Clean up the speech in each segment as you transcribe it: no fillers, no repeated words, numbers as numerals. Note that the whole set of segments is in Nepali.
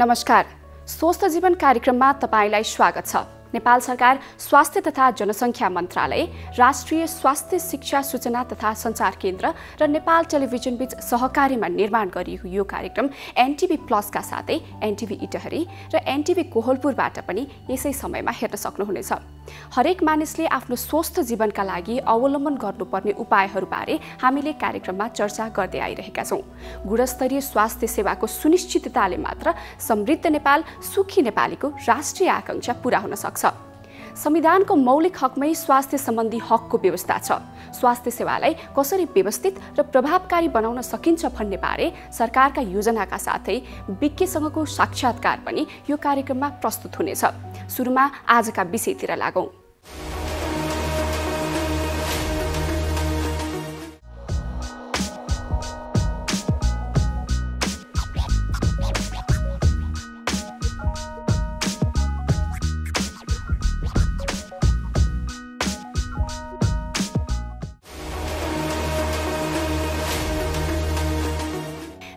नमस्कार, स्वस्थ जीवन कार्यक्रममा तपाईलाई स्वागत छ। नेपाल सरकार स्वास्थ्य तथा जनसङ्ख्या मन्त्रालय, राष्ट्रिय स्वास्थ्य शिक्षा सूचना तथा सञ्चार केन्द्र र नेपाल टेलिभिजन बीच सहकार्यमा निर्माण गरिएको यो कार्यक्रम एनटिभी प्लसका साथै एनटिभी इटहरी र एनटिभी कोहलपुरबाट पनि यसै समयमा हेर्न सक्नुहुनेछ। हरेक मानिसले आफ्नो स्वस्थ जीवनका लागि अवलम्बन गर्नुपर्ने उपायहरूबारे हामीले कार्यक्रममा चर्चा गर्दै आइरहेका छौँ। गुणस्तरीय स्वास्थ्य सेवाको सुनिश्चितताले मात्र समृद्ध नेपाल, सुखी नेपालीको राष्ट्रिय आकांक्षा पूरा हुन सक्छ। संविधानको मौलिक हकमै स्वास्थ्य सम्बन्धी हकको व्यवस्था छ। स्वास्थ्य सेवालाई कसरी व्यवस्थित र प्रभावकारी बनाउन सकिन्छ भन्ने बारे सरकारका योजनाका साथै विज्ञसँगको साक्षात्कार पनि यो कार्यक्रममा प्रस्तुत हुनेछ। सुरुमा आजका विषयतिर लागौं।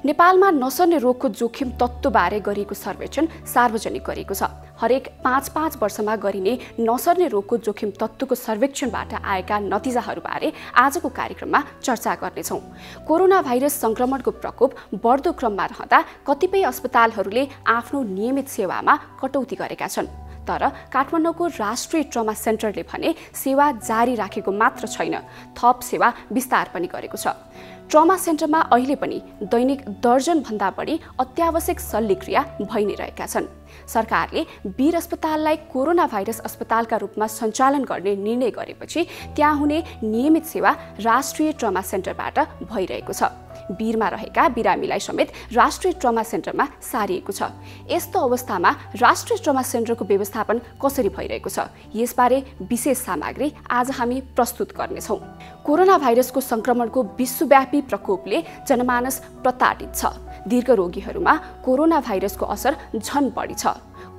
नेपालमा नसर्ने रोगको जोखिम तत्त्वबारे गरिएको सर्वेक्षण सार्वजनिक गरिएको छ। हरेक 5-5 वर्षमा गरिने नसर्ने रोगको जोखिम तत्त्वको सर्वेक्षणबाट आएका नतिजाहरूबारे आजको कार्यक्रममा चर्चा गर्नेछौँ। कोरोना भाइरस संक्रमणको प्रकोप बढ्दो क्रममा रहँदा कतिपय अस्पतालहरूले आफ्नो नियमित सेवामा कटौती गरेका छन्। तर काठमाडौँको राष्ट्रिय ट्रमा सेन्टरले भने सेवा जारी राखेको मात्र छैन, थप सेवा विस्तार पनि गरेको छ। ट्रमा सेन्टरमा अहिले पनि दैनिक दर्जनभन्दा बढी अत्यावश्यक शल्यक्रिया भइ नै रहेका छन्। सरकारले वीर अस्पताललाई कोरोना भाइरस अस्पतालका रूपमा सञ्चालन गर्ने निर्णय गरेपछि त्यहाँ हुने नियमित सेवा राष्ट्रिय ट्रमा सेन्टरबाट भइरहेको छ। वीरमा रहेका बिरामीलाई समेत राष्ट्रिय ट्रमा सेन्टरमा सारिएको छ। यस्तो अवस्थामा राष्ट्रिय ट्रमा सेन्टरको व्यवस्थापन कसरी भइरहेको छ, यसबारे विशेष सामग्री आज हामी प्रस्तुत गर्नेछौँ। कोरोना भाइरसको संक्रमणको विश्वव्यापी प्रकोपले जनमानस प्रताडित छ। दीर्घ रोगीहरूमा कोरोना भाइरसको असर झन बढी छ।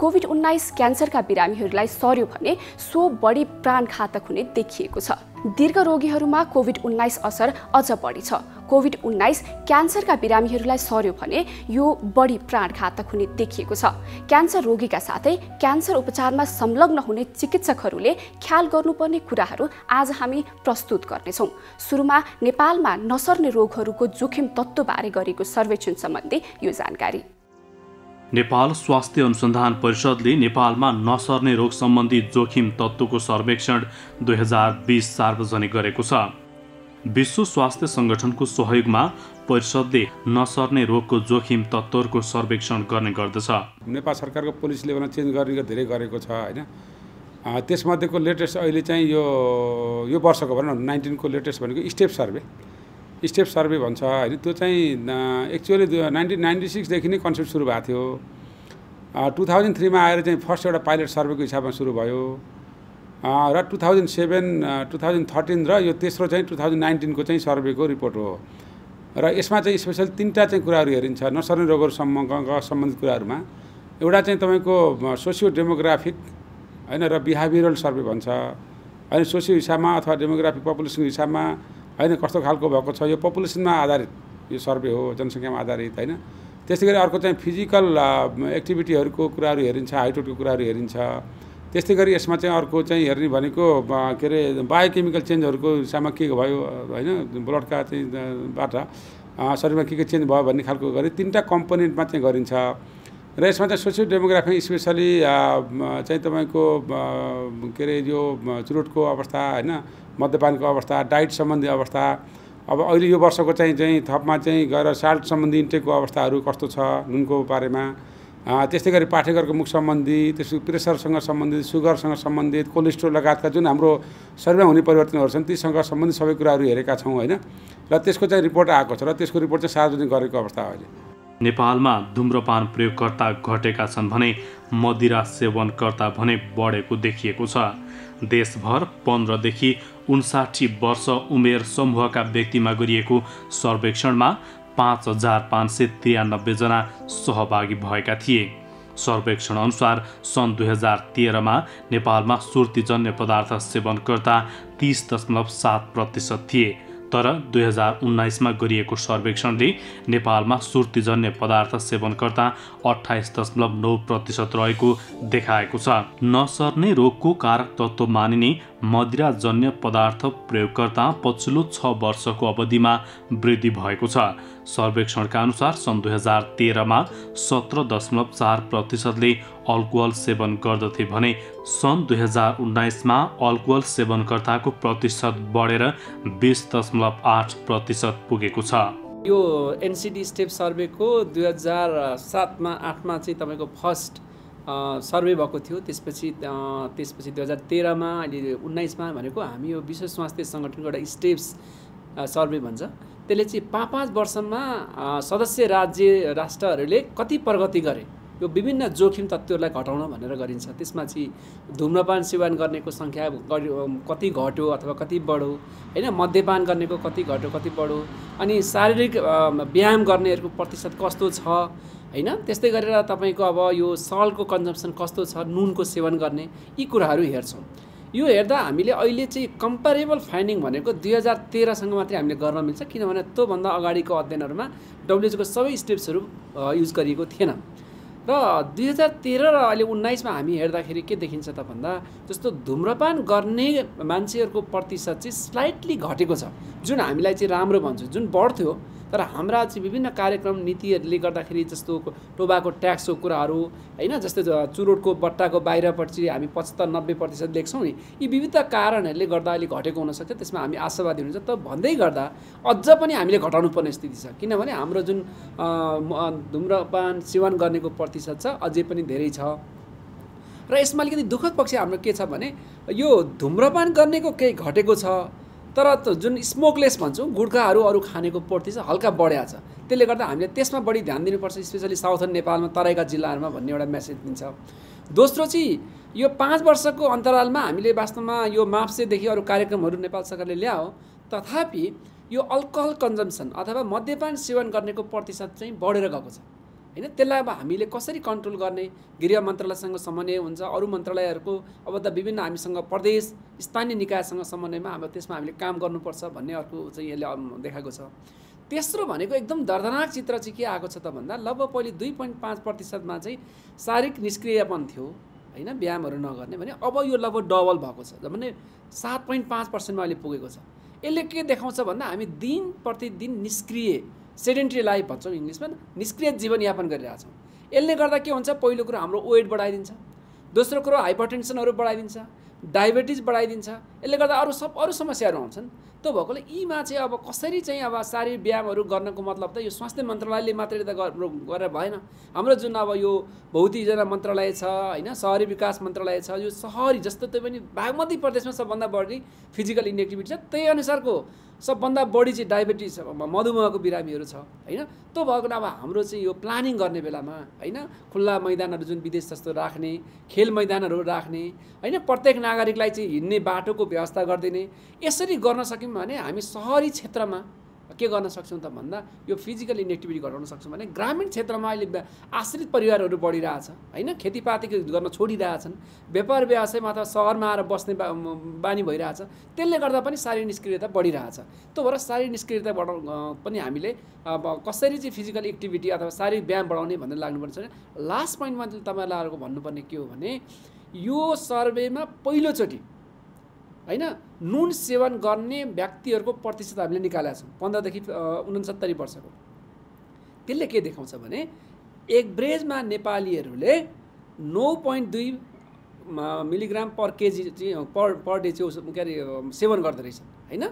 कोभिड-19 क्यान्सरका बिरामीहरूलाई सर्यो भने सो बढी प्राणघातक हुने देखिएको छ। दीर्घ रोगीहरूमा कोभिड-19 असर अझ बढी छ। कोभिड-19 क्यान्सरका बिरामीहरूलाई सर्यो भने यो बढी प्राणघातक हुने देखिएको छ। क्यान्सर रोगीका साथै क्यान्सर उपचारमा संलग्न हुने चिकित्सकहरूले ख्याल गर्नुपर्ने कुराहरू आज हामी प्रस्तुत गर्नेछौँ। सुरुमा नेपालमा नसर्ने रोगहरूको जोखिम तत्त्वबारे गरेको सर्वेक्षण सम्बन्धी यो जानकारी। नेपाल स्वास्थ्य अनुसन्धान परिषदले नेपालमा नसर्ने रोग सम्बन्धी जोखिम तत्त्वको सर्वेक्षण 2020 सार्वजनिक गरेको छ। विश्व स्वास्थ्य सङ्गठनको सहयोगमा परिषदले नसर्ने रोगको जोखिम तत्त्वहरूको सर्वेक्षण गर्ने गर्दछ। नेपाल सरकारको पोलिसी लेभलमा चेन्ज गर्ने धेरै गरेको छ हैन। त्यसमध्येको लेटेस्ट अहिले चाहिँ यो वर्षको भनौँ न 19 को लेटेस्ट भनेको स्टेप सर्वे भन्छ हैन। त्यो चाहिँ एक्चुअली 1996 देखि नै कन्सेप्ट सुरु भएको थियो। 2003 मा आएर चाहिँ फर्स्ट एउटा पाइलट सर्वेको हिसाबमा सुरु भयो र 2007-2013 र यो तेस्रो चाहिँ 2019 को चाहिँ सर्वेको रिपोर्ट हो। र यसमा चाहिँ स्पेशल 3टा चाहिँ कुराहरू हेरिन्छ नसर्ने रोगहरूसँग सम्बन्धित कुराहरूमा। एउटा चाहिँ तपाईको सोसियो डेमोग्राफिक हैन र बिहेभियरल सर्वे भन्छ हैन। सोसियो हिसाबमा अथवा डेमोग्राफिक पपुलेसनको हिसाबमा हैन कस्तो खालको भएको छ, यो पपुलेसनमा आधारित यो सर्वे हो, जनसङ्ख्यामा आधारित हैन। त्यसै गरी अर्को चाहिँ फिजिकल एक्टिभिटीहरूको कुराहरू हेरिन्छ, हाइटको कुराहरू हेरिन्छ। त्यस्तै गरी यसमा चाहिँ अर्को चाहिँ हेर्ने भनेको के अरे बायोकेमिकल चेन्जहरूको हिसाबमा के भयो हैन, ब्लडका चाहिँ बाट शरीरमा के चेन्ज भयो भन्ने खालको गरी 3टा कम्पोनेन्टमा चाहिँ गरिन्छ। र यसमा चाहिँ सोसियो डेमोग्राफी स्पेसली चाहिँ तपाईँको के अरे यो चुरोटको अवस्था हैन, मद्यपानको अवस्था, डाइट सम्बन्धी अवस्था। अब अहिले यो वर्षको चाहिँ थपमा चाहिँ गएर साल्ट सम्बन्धी इन्टेकको अवस्थाहरू कस्तो छ नुनको बारेमा। त्यस्तै गरी पाठेघरको मुख सम्बन्धी, त्यसको प्रेसरसँग सम्बन्धित, सुगरसँग सम्बन्धित, कोलेस्ट्रोल लगायतका जुन हाम्रो शरीरमा हुने परिवर्तनहरू छन् तीसँग सम्बन्धित सबै कुराहरू हेरेका छौँ हैन। र त्यसको चाहिँ रिपोर्ट आएको छ र त्यसको रिपोर्ट चाहिँ सार्वजनिक गरेको अवस्था हो अहिले। नेपालमा धूम्रपान प्रयोगकर्ता घटेका छन् भने मदिरा सेवनकर्ता भने बढेको देखिएको छ। देशभर 15 देखि 59 वर्ष उमेर समूहका व्यक्तिमा गरिएको सर्वेक्षणमा 5593 जना सहभागी भएका थिए। सर्वेक्षण अनुसार सन् 2013 मा नेपालमा सुर्तीजन्य पदार्थ सेवनकर्ता 30.7% थिए। तर 2019मा गरिएको सर्वेक्षणले नेपालमा सुर्तीजन्य पदार्थ सेवनकर्ता 28.9% रहेको देखाएको छ। नसर्ने रोगको कारक तत्त्व मानिने मदिराजन्य पदार्थ प्रयोगकर्ता पछिल्लो 6 वर्षको अवधिमा वृद्धि भएको छ। सर्वेक्षणका अनुसार सन् 2013मा 17.4%ले अल्कोहल सेवन गर्दथे भने सन् 2019मा अल्कोहल सेवनकर्ताको प्रतिशत बढेर 20.8% पुगेको छ। यो एनसिडी स्टेप सर्वेको 2007मा 8मा चाहिँ तपाईँको फर्स्ट सर्वे भएको थियो। त्यसपछि 2013मा अहिले 19मा भनेको हामी यो विश्व स्वास्थ्य सङ्गठनको एउटा स्टेप्स सर्वे भन्छ। त्यसले चाहिँ 5-5 वर्षमा सदस्य राष्ट्रहरूले कति प्रगति गरे यो विभिन्न जोखिम तत्त्वहरूलाई घटाउन भनेर गरिन्छ। त्यसमा चाहिँ धुम्रपान सेवन गर्नेको सङ्ख्या कति घट्यो अथवा कति बढ्यो, होइन, मद्यपान गर्नेको कति घट्यो कति बढ्यो, अनि शारीरिक व्यायाम गर्नेहरूको प्रतिशत कस्तो छ, होइन, त्यस्तै गरेर तपाईँको अब यो सल्टको कन्जम्सन कस्तो छ, नुनको सेवन गर्ने, यी कुराहरू हेर्छौँ। यो हेर्दा हामीले अहिले चाहिँ कम्पेरेबल फाइन्डिङ भनेको 2013सँग मात्रै हामीले गर्न मिल्छ, किनभने त्योभन्दा अगाडिको अध्ययनहरूमा डब्ल्युएचओको सबै स्टेप्सहरू युज गरिएको थिएन। र 2013 र अहिले 19मा हामी हेर्दाखेरि के देखिन्छ त भन्दा जस्तो धुम्रपान गर्ने मान्छेहरूको प्रतिशत चाहिँ स्लाइटली घटेको छ, जुन हामीलाई चाहिँ राम्रो भन्छ, जुन बढ्थ्यो। तर हाम्रा चाहिँ विभिन्न कार्यक्रम नीतिहरूले गर्दाखेरि जस्तो टोबाको ट्याक्सको कुराहरू, होइन, जस्तै चुरोटको बट्टाको बाहिरपट्टि हामी 75-90% देख्छौँ नि, यी विविध कारणहरूले गर्दा अहिले घटेको हुनसक्छ। त्यसमा हामी आशावादी हुनुहुन्छ। त भन्दै गर्दा अझ पनि हामीले घटाउनु पर्ने स्थिति छ, किनभने हाम्रो जुन धुम्रपान सेवन गर्नेको प्रतिशत छ अझै पनि धेरै छ। र यसमा अलिकति दुःखद पक्ष हाम्रो के छ भने यो धुम्रपान गर्नेको केही घटेको छ, तर जुन स्मोकलेस भन्छौँ गुड्खाहरू अरू खानेको प्रतिशत हल्का बढेको छ। त्यसले गर्दा हामीले त्यसमा बढी ध्यान दिनुपर्छ, स्पेसली साउथर्न नेपालमा तराईका जिल्लाहरूमा भन्ने एउटा मेसेज दिन्छ। दोस्रो चाहिँ यो 5 वर्षको अन्तरालमा हामीले वास्तवमा यो माप्सेदेखि अरू कार्यक्रमहरू नेपाल सरकारले ल्यायो, तथापि यो अल्कोहल कन्जम्सन अथवा मद्यपान सेवन गर्नेको प्रतिशत चाहिँ बढेर गएको छ, होइन। त्यसलाई अब हामीले कसरी कन्ट्रोल गर्ने, गृह मन्त्रालयसँग समन्वय हुन्छ, अरू मन्त्रालयहरूको अब त विभिन्न हामीसँग प्रदेश स्थानीय निकायसँग समन्वयमा अब त्यसमा हामीले काम गर्नुपर्छ भन्ने अर्को चाहिँ यसले देखाएको छ। तेस्रो भनेको एकदम दर्दनाक चित्र चाहिँ के आएको छ त भन्दा लगभग पहिले 2.5%मा चाहिँ शारीरिक निष्क्रियपन थियो, होइन, व्यायामहरू नगर्ने भने अब यो लगभग डबल भएको छ, भने 7.5%मा अहिले पुगेको छ। यसले के देखाउँछ भन्दा हामी दिन प्रतिदिन निष्क्रिय सेडेन्ट्री लाइफ भन्छौँ इङ्ग्लिसमा, निष्क्रिय जीवनयापन गरिरहेछौँ। यसले गर्दा के हुन्छ, पहिलो कुरो हाम्रो वेट बढाइदिन्छ, दोस्रो कुरो हाइपरटेन्सनहरू बढाइदिन्छ, डायबिटिज बढाइदिन्छ। यसले गर्दा अरू समस्याहरू आउँछन्। त्यो भएकोले यीमा चाहिँ अब कसरी चाहिँ अब शारीरिक व्यायामहरू गर्नको मतलब त यो स्वास्थ्य मन्त्रालयले मात्रै त गरेर भएन। हाम्रो जुन अब यो भौतिक योजना मन्त्रालय छ, होइन, सहरी विकास मन्त्रालय छ, यो सहरी जस्तो त्यो पनि बागमती प्रदेशमा सबभन्दा बढी फिजिकल इनएक्टिभिटी छ, त्यही अनुसारको सबभन्दा बढी चाहिँ डायबिटिज मधुमेहको बिरामीहरू छ, होइन। त्यो भएको अब हाम्रो चाहिँ यो प्लानिङ गर्ने बेलामा, होइन, खुल्ला मैदानहरू जुन विदेश जस्तो राख्ने, खेल मैदानहरू राख्ने, होइन, प्रत्येक नागरिकलाई चाहिँ हिँड्ने बाटोको व्यवस्था गरिदिने, यसरी गर्न सक्यौँ भने हामी सहरी क्षेत्रमा के गर्न सक्छौँ त भन्दा यो फिजिकल इनएक्टिभिटी घटाउन सक्छौँ। भने ग्रामीण क्षेत्रमा अहिले आश्रित परिवारहरू बढिरहेछ, होइन, खेतीपाती गर्न छोडिरहेछन्, व्यापार व्यवसायमा अथवा सहरमा आएर बस्ने बानी भइरहेछ। त्यसले गर्दा पनि शारीरिक निष्क्रियता बढिरहेछ। त्यो भएर शारीरिक निष्क्रियता पनि हामीले अब कसरी चाहिँ फिजिकल एक्टिभिटी अथवा शारीरिक व्यायाम बढाउने भनेर लाग्नुपर्छ। भने लास्ट पोइन्टमा चाहिँ तपाईँलाई भन्नुपर्ने के हो भने यो सर्वेमा पहिलोचोटि, होइन, नुन सेवन गर्ने व्यक्तिहरूको प्रतिशत हामीले निकालेका छौँ 15 देखि 69 वर्षको। त्यसले के देखाउँछ भने एभरेजमा नेपालीहरूले 9.2 मिलिग्राम पर केजी चाहिँ पर डे चाहिँ के अरे सेवन गर्दो रहेछन्, होइन।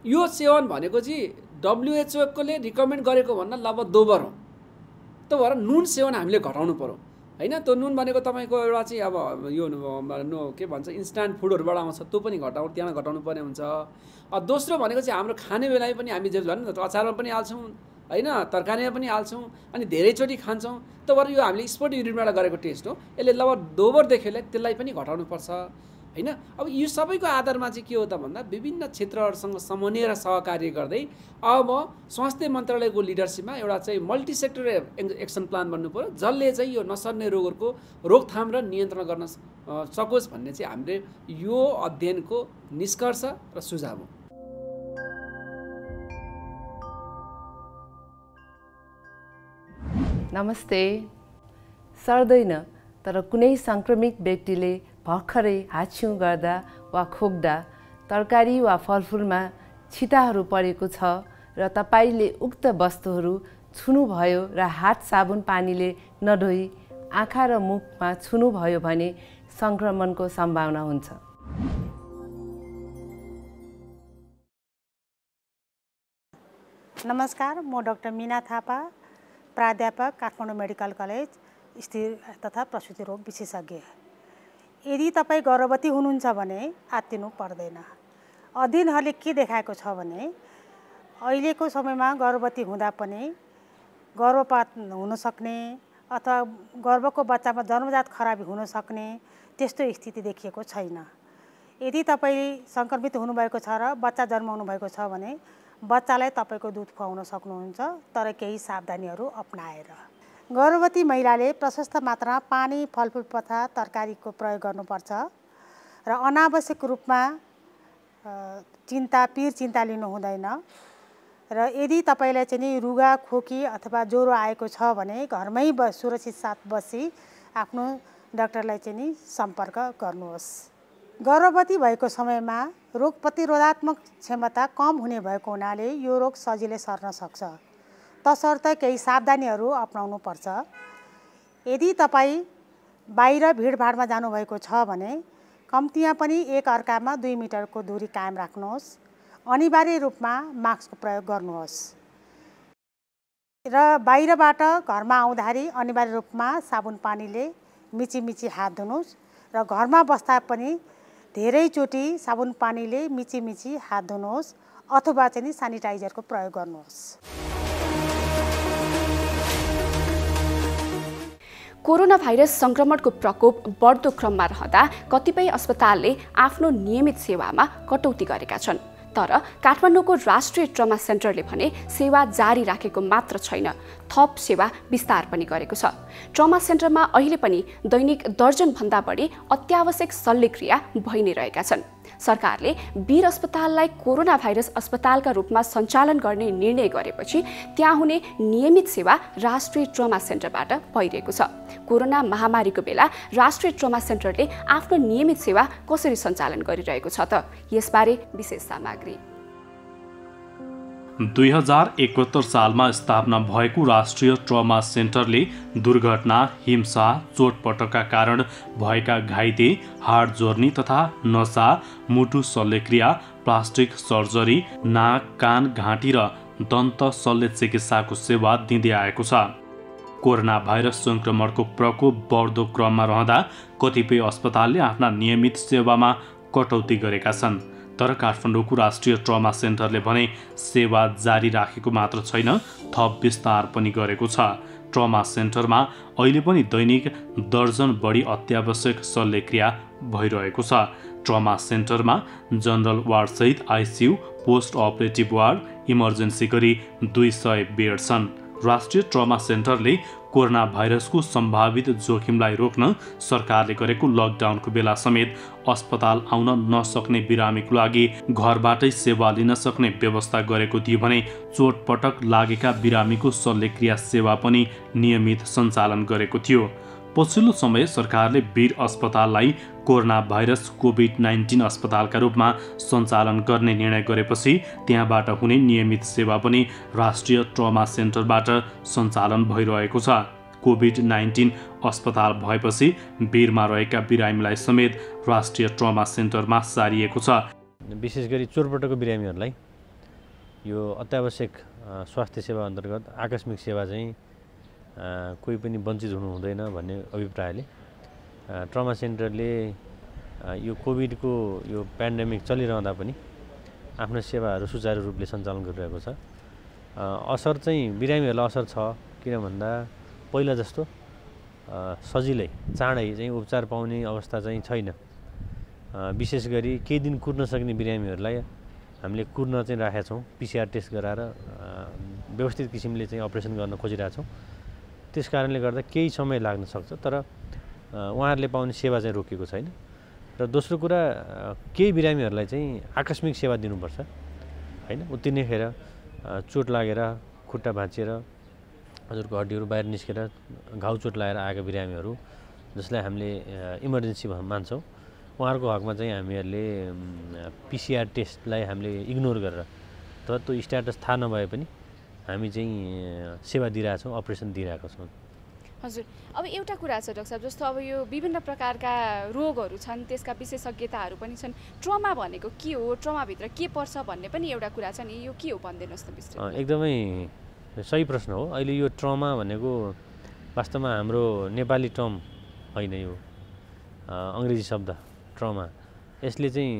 यो सेवन भनेको चाहिँ डब्ल्युएचओले रिकमेन्ड गरेको भन्दा लगभग दोबर हो। त्यो भएर नुन सेवन हामीले घटाउनु पर्यो, होइन। त्यो नुन भनेको तपाईँको एउटा चाहिँ अब यो के भन्छ इन्स्ट्यान्ट फुडहरूबाट आउँछ, त्यो पनि त्यहाँ घटाउनु पर्ने हुन्छ। दोस्रो भनेको चाहिँ हाम्रो खाने बेलामा पनि हामी जे भन्छ अचारमा पनि हाल्छौँ, होइन, तरकारीमा पनि हाल्छौँ, अनि धेरैचोटि खान्छौँ। त्यो भएर यो हामीले स्पोर्ट युनिटबाट गरेको टेस्ट हो, यसले लगभग दोबरदेखिलाई त्यसलाई पनि घटाउनुपर्छ, होइन। अब यो सबैको आधारमा चाहिँ के हो त भन्दा विभिन्न क्षेत्रहरूसँग समन्वय र सहकार्य गर्दै अब स्वास्थ्य मन्त्रालयको लिडरसिपमा एउटा चाहिँ मल्टी सेक्टर एक्सन प्लान बन्नु पर्यो, जसले चाहिँ यो नसर्ने रोगहरूको रोकथाम र नियन्त्रण गर्न सकोस् भन्ने चाहिँ हामीले यो अध्ययनको निष्कर्ष र सुझाव हो। नमस्ते। सर्दैन, तर कुनै संक्रमित व्यक्तिले भर्खरै हाच्छिउँ गर्दा वा खोक्दा तरकारी वा फलफुलमा छिटाहरू परेको छ र तपाईले उक्त वस्तुहरू छुनुभयो र हात साबुन पानीले नधोई आँखा र मुखमा छुनुभयो भने संक्रमणको सम्भावना हुन्छ। नमस्कार, म डाक्टर मीना थापा, प्राध्यापक, काठमाडौँ मेडिकल कलेज, स्त्री तथा प्रसुति रोग विशेषज्ञ। यदि तपाईँ गर्भवती हुनुहुन्छ भने आत्तिनु पर्दैन। अध्ययनहरूले के देखाएको छ भने अहिलेको समयमा गर्भवती हुँदा पनि गर्भपात हुन सक्ने अथवा गर्भको बच्चामा जन्मजात खराबी हुन सक्ने त्यस्तो स्थिति देखिएको छैन। यदि तपाईँ सङ्क्रमित हुनुभएको छ र बच्चा जन्माउनु भएको छ भने बच्चालाई तपाईँको दुध खुवाउन सक्नुहुन्छ, तर केही सावधानीहरू अपनाएर। गर्भवती महिलाले प्रशस्त मात्रामा पानी, फलफुल तथा तरकारीको प्रयोग गर्नुपर्छ र अनावश्यक रूपमा पीर चिन्ता लिनु हुँदैन। र यदि तपाईँलाई चाहिँ नि रुगा, खोकी अथवा ज्वरो आएको छ भने घरमै सुरक्षित साथ बसी आफ्नो डाक्टरलाई चाहिँ नि सम्पर्क गर्नुहोस्। गर्भवती भएको समयमा रोग प्रतिरोधात्मक क्षमता कम हुने भएको हुनाले यो रोग सजिलै सर्न सक्छ, तसर्थ केही सावधानीहरू अपनाउनु पर्छ। यदि तपाईँ बाहिर भिडभाडमा जानुभएको छ भने कम्तीमा पनि एक अर्कामा 2 मिटरको दूरी कायम राख्नुहोस्। अनिवार्य रूपमा मास्कको प्रयोग गर्नुहोस् र बाहिरबाट घरमा आउँदाखेरि अनिवार्य रूपमा साबुन पानीले मिची हात धुनुहोस् र घरमा बस्दा पनि धेरैचोटि साबुन पानीले मिची हात धुनुहोस् अथवा चाहिँ सानिटाइजरको प्रयोग गर्नुहोस्। कोरोना भाइरस संक्रमणको प्रकोप बढ्दो क्रममा रहँदा कतिपय अस्पतालले आफ्नो नियमित सेवामा कटौती गरेका छन्। तर काठमाडौँको राष्ट्रिय ट्रमा सेन्टरले भने सेवा जारी राखेको मात्र छैन, थप सेवा विस्तार पनि गरेको छ। ट्रमा सेन्टरमा अहिले पनि दैनिक दर्जनभन्दा बढी अत्यावश्यक शल्यक्रिया भइ नै रहेका छन्। सरकारले वीर अस्पताललाई कोरोना भाइरस अस्पतालका रूपमा सञ्चालन गर्ने निर्णय गरेपछि त्यहाँ हुने नियमित सेवा राष्ट्रिय ट्रमा सेन्टरबाट भइरहेको छ। कोरोना महामारीको बेला राष्ट्रिय ट्रमा सेन्टरले आफ्नो नियमित सेवा कसरी सञ्चालन गरिरहेको छ त? यसबारे विशेष सामग्री। 2071 सालमा स्थापना भएको राष्ट्रिय ट्रमा सेन्टरले दुर्घटना, हिंसा, चोटपटकका कारण भएका घाइते, हाड जोर्नी तथा नसा, मुटु शल्यक्रिया, प्लास्टिक सर्जरी, नाक, कान, घाँटी र दन्त शल्य चिकित्साको सेवा दिँदै आएको छ। कोरोना भाइरस संक्रमणको प्रकोप बढ्दो क्रममा रहँदा कतिपय अस्पतालले आफ्ना नियमित सेवामा कटौती गरेका छन्। तर काठमाडौँको राष्ट्रिय ट्रमा सेन्टरले भने सेवा जारी राखेको मात्र छैन, थप विस्तार पनि गरेको छ। ट्रमा सेन्टरमा अहिले पनि दैनिक दर्जन बढी अत्यावश्यक शल्यक्रिया भइरहेको छ। ट्रमा सेन्टरमा जनरल वार्डसहित ICU, post operative ward, emergency गरी 200 बेड छन्। राष्ट्रिय ट्रमा सेन्टरले कोरोना भाइरसको सम्भावित जोखिमलाई रोक्न सरकारले गरेको लकडाउनको बेला समेत अस्पताल आउन नसक्ने बिरामीको लागि घरबाटै सेवा लिन सक्ने व्यवस्था गरेको थियो भने चोटपटक लागेका बिरामीको शल्यक्रिया सेवा पनि नियमित सञ्चालन गरेको थियो। पछिल्लो समय सरकारले वीर अस्पताललाई कोरोना भाइरस कोभिड-19 अस्पतालका रूपमा सञ्चालन गर्ने निर्णय गरेपछि त्यहाँबाट हुने नियमित सेवा पनि राष्ट्रिय ट्रमा सेन्टरबाट सञ्चालन भइरहेको छ। कोभिड-19 अस्पताल भएपछि वीरमा रहेका बिरामीलाई समेत राष्ट्रिय ट्रमा सेन्टरमा सारिएको छ। विशेष गरी चोटपटकको बिरामीहरूलाई यो अत्यावश्यक स्वास्थ्य सेवा अन्तर्गत आकस्मिक सेवा चाहिँ कोही पनि वञ्चित हुनु हुँदैन भन्ने अभिप्रायले ट्रमा सेन्टरले यो कोभिडको यो पेन्डेमिक चलिरहँदा पनि आफ्नो सेवाहरू सुचारू रूपले सञ्चालन गरिरहेको छ। असर चाहिँ बिरामीहरूलाई असर छ, किन भन्दा पहिला जस्तो सजिलै चाँडै चाहिँ उपचार पाउने अवस्था चाहिँ छैन। विशेष गरी केही दिन कुर्न सक्ने बिरामीहरूलाई हामीले कुर्न चाहिँ राखेका छौँ। पिसिआर टेस्ट गराएर व्यवस्थित किसिमले चाहिँ अपरेसन गर्न खोजिरहेछौँ। त्यस कारणले गर्दा केही समय लाग्न सक्छ, तर उहाँहरूले पाउने सेवा चाहिँ रोकिएको छैन। र दोस्रो कुरा, केही बिरामीहरूलाई चाहिँ आकस्मिक सेवा दिनुपर्छ होइन, उत्तिनै खेर चोट लागेर खुट्टा भाँचिएर हजुरको हड्डीहरू बाहिर निस्केर घाउचोट लागेर आएका बिरामीहरू जसलाई हामीले इमर्जेन्सी मान्छौँ उहाँहरूको हकमा चाहिँ हामीहरूले पिसिआर टेस्टलाई हामीले इग्नोर गरेर अथवा त्यो स्ट्याटस थाहा नभए पनि हामी चाहिँ सेवा दिइरहेछौँ, अपरेसन दिइरहेका छौँ। हजुर, अब एउटा कुरा छ डाक्टर साहब, जस्तो अब यो विभिन्न प्रकारका रोगहरू छन्, त्यसका विशेषज्ञताहरू पनि छन्। ट्रमा भनेको के हो, ट्रमाभित्र के पर्छ भन्ने पनि एउटा कुरा छ नि, यो के हो भनिदिनुहोस् न विस्तृत। एकदमै सही प्रश्न हो। अहिले यो ट्रमा भनेको वास्तवमा हाम्रो नेपाली टर्म होइन, यो अङ्ग्रेजी शब्द ट्रमा। यसले चाहिँ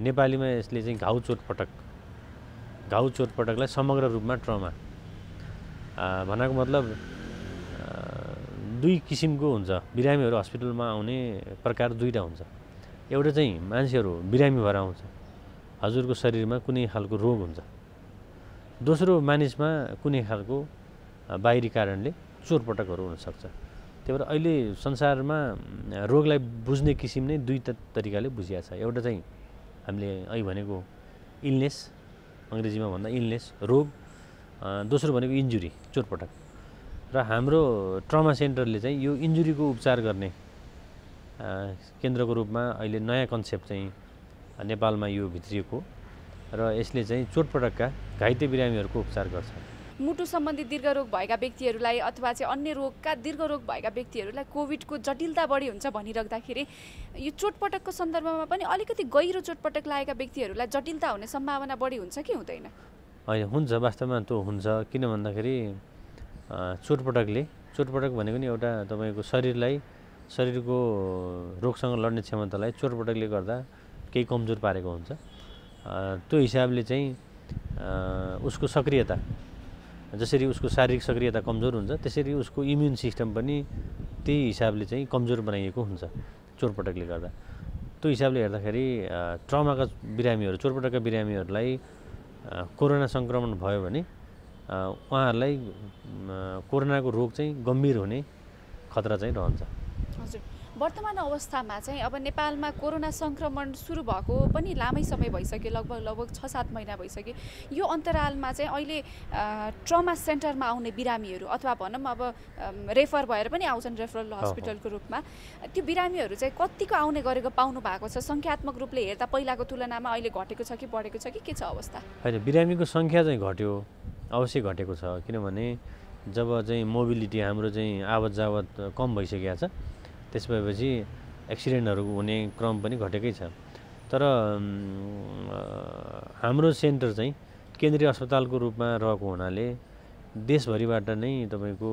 नेपालीमा यसले चाहिँ घाउ चोटपटकलाई समग्र रूपमा ट्रमा भनेको मतलब दुई किसिमको हुन्छ। बिरामीहरू हस्पिटलमा आउने प्रकार दुईवटा हुन्छ। एउटा चाहिँ मान्छेहरू बिरामी भएर आउँछ, हजुरको शरीरमा कुनै खालको रोग हुन्छ। दोस्रो मानिसमा कुनै खालको बाहिरी कारणले चोटपटकहरू हुनसक्छ। त्यही भएर अहिले संसारमा रोगलाई बुझ्ने किसिम नै दुई तरिकाले बुझिया छ। एउटा चाहिँ हामीले अहिले भनेको इलनेस, अङ्ग्रेजीमा भन्दा इलनेस रोग, दोस्रो भनेको इन्जुरी चोटपटक। र हाम्रो ट्रमा सेन्टरले चाहिँ यो इन्जुरीको उपचार गर्ने केन्द्रको रूपमा अहिले नयाँ कन्सेप्ट चाहिँ नेपालमा यो भित्रिएको र यसले चाहिँ चोटपटकका घाइते बिरामीहरूको उपचार गर्छ। मुटु सम्बन्धी दीर्घरोग भएका व्यक्तिहरूलाई अथवा चाहिँ अन्य रोगका दीर्घरोग भएका व्यक्तिहरूलाई कोभिडको जटिलता बढी हुन्छ भनिराख्दाखेरि यो चोटपटकको सन्दर्भमा पनि अलिकति गहिरो चोटपटक लागेका व्यक्तिहरूलाई जटिलता हुने सम्भावना बढी हुन्छ कि हुँदैन? होइन, हुन्छ, वास्तवमा त्यो हुन्छ। किन भन्दाखेरि चोटपटक भनेको नि एउटा तपाईँको शरीरको रोगसँग लड्ने क्षमतालाई चोटपटकले गर्दा केही कमजोर पारेको हुन्छ। त्यो हिसाबले चाहिँ उसको सक्रियता, जसरी उसको शारीरिक सक्रियता कमजोर हुन्छ त्यसरी उसको इम्युन सिस्टम पनि त्यही हिसाबले चाहिँ कमजोर बनाइएको हुन्छ चोटपटकले गर्दा। त्यो हिसाबले हेर्दाखेरि ट्रमाका बिरामीहरू, चोटपटकका बिरामीहरूलाई कोरोना सङ्क्रमण भयो भने उहाँहरूलाई कोरोनाको रोग चाहिँ गम्भीर हुने खतरा चाहिँ रहन्छ। हजुर, वर्तमान अवस्थामा चाहिँ अब नेपालमा कोरोना सङ्क्रमण सुरु भएको पनि लामै समय भइसक्यो, लगभग 6-7 महिना भइसक्यो। यो अन्तरालमा चाहिँ अहिले ट्रमा सेन्टरमा आउने बिरामीहरू अथवा भनौँ अब रेफर भएर पनि आउँछन् रेफरल हस्पिटलको रूपमा, त्यो बिरामीहरू चाहिँ कतिको आउने गरेको पाउनु भएको छ? सङ्ख्यात्मक रूपले हेर्दा पहिलाको तुलनामा अहिले घटेको छ कि बढेको छ कि के छ अवस्था? होइन, बिरामीको सङ्ख्या चाहिँ घट्यो, अवश्य घटेको छ। किनभने जब चाहिँ मोबिलिटी हाम्रो चाहिँ आवत जावत कम भइसकेको छ त्यस भएपछि एक्सिडेन्टहरू हुने क्रम पनि घटेकै छ। तर हाम्रो सेन्टर चाहिँ केन्द्रीय अस्पतालको रूपमा रहेको हुनाले देशभरिबाट नै तपाईँको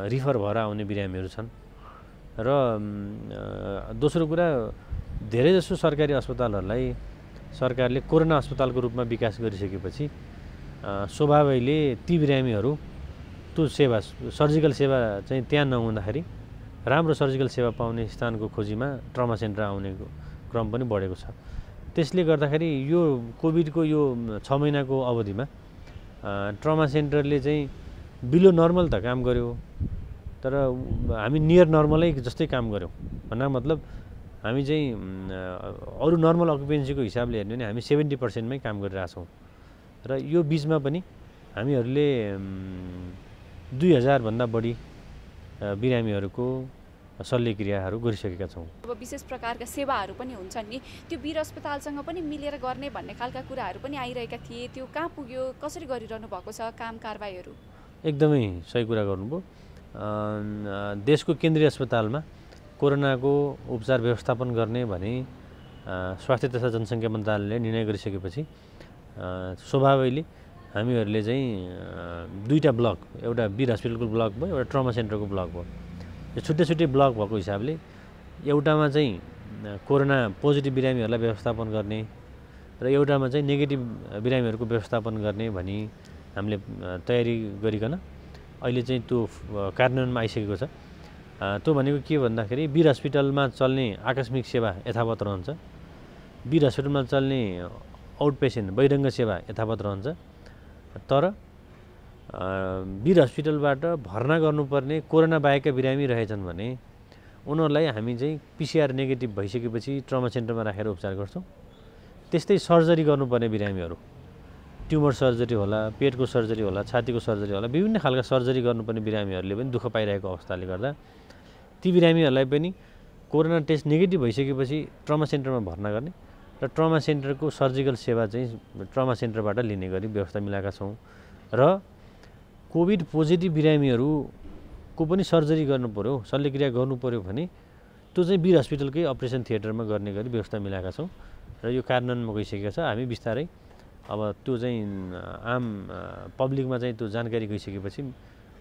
रिफर भएर आउने बिरामीहरू छन्। र दोस्रो कुरा, धेरैजसो सरकारी अस्पतालहरूलाई सरकारले कोरोना अस्पतालको रूपमा विकास गरिसकेपछि स्वभावैले ती बिरामीहरू त्यो सेवा, सर्जिकल सेवा चाहिँ त्यहाँ नहुँदाखेरि राम्रो सर्जिकल सेवा पाउने स्थानको खोजीमा ट्रमा सेन्टर आउने क्रम पनि बढेको छ। त्यसले गर्दाखेरि यो कोभिडको यो 6 महिनाको अवधिमा ट्रमा सेन्टरले चाहिँ बिलो नर्मल त काम गर्यो, तर हामी नियर नर्मलै जस्तै काम गऱ्यौँ। भन्नाको मतलब हामी चाहिँ अरू नर्मल अकुपेन्सीको हिसाबले हेर्ने भने हामी 70% मै काम गरिरहेछौँ। र यो बिचमा पनि हामीहरूले 2000 भन्दा बढी बिरामीहरूको शल्यक्रियाहरू गरिसकेका छौँ। अब विशेष प्रकारका सेवाहरू पनि हुन्छन् नि, त्यो वीर अस्पतालसँग पनि मिलेर गर्ने भन्ने खालका कुराहरू पनि आइरहेका थिए, त्यो कहाँ पुग्यो, कसरी गरिरहनु भएको छ काम कारबाहीहरू? एकदमै सही कुरा गर्नुभयो। देशको केन्द्रीय अस्पतालमा कोरोनाको उपचार व्यवस्थापन गर्ने भने स्वास्थ्य तथा जनसङ्ख्या मन्त्रालयले निर्णय गरिसकेपछि स्वभावैले हामीहरूले चाहिँ दुईवटा ब्लक, एउटा वीर हस्पिटलको ब्लक भयो, एउटा ट्रमा सेन्टरको ब्लक भयो। यो छुट्टै छुट्टै ब्लक भएको हिसाबले एउटामा चाहिँ कोरोना पोजिटिभ बिरामीहरूलाई व्यवस्थापन गर्ने र एउटामा चाहिँ नेगेटिभ बिरामीहरूको व्यवस्थापन गर्ने भनी हामीले तयारी गरिकन अहिले चाहिँ त्यो कार्यान्वयनमा आइसकेको छ। त्यो भनेको के भन्दाखेरि वीर हस्पिटलमा चल्ने आकस्मिक सेवा यथावत रहन्छ, वीर हस्पिटलमा चल्ने आउट पेसेन्ट बहिरङ्ग सेवा यथावत रहन्छ। तर वीर हस्पिटलबाट भर्ना गर्नुपर्ने कोरोना बाहेकका बिरामी रहेछन् भने उनीहरूलाई हामी चाहिँ पिसिआर नेगेटिभ भइसकेपछि ट्रमा सेन्टरमा राखेर उपचार गर्छौँ। त्यस्तै सर्जरी गर्नुपर्ने बिरामीहरू ट्युमर सर्जरी होला, पेटको सर्जरी होला, छातीको सर्जरी होला, विभिन्न खालका सर्जरी गर्नुपर्ने बिरामीहरूले पनि दुःख पाइरहेको अवस्थाले गर्दा ती बिरामीहरूलाई पनि कोरोना टेस्ट नेगेटिभ भइसकेपछि ट्रमा सेन्टरमा भर्ना गर्ने र ट्रमा सेन्टरको सर्जिकल सेवा चाहिँ ट्रमा सेन्टरबाट लिने गरी व्यवस्था मिलाएका छौँ। र कोभिड पोजिटिभ बिरामीहरूको पनि सर्जरी गर्नु पर्यो, शल्यक्रिया गर्नु पर्यो भने त्यो चाहिँ वीर हस्पिटलकै अपरेसन थिएटरमा गर्ने गरी व्यवस्था मिलाएका छौँ र यो कार्यान्वयनमा गइसकेको छ। हामी बिस्तारै अब त्यो चाहिँ आम पब्लिकमा चाहिँ त्यो जानकारी गइसकेपछि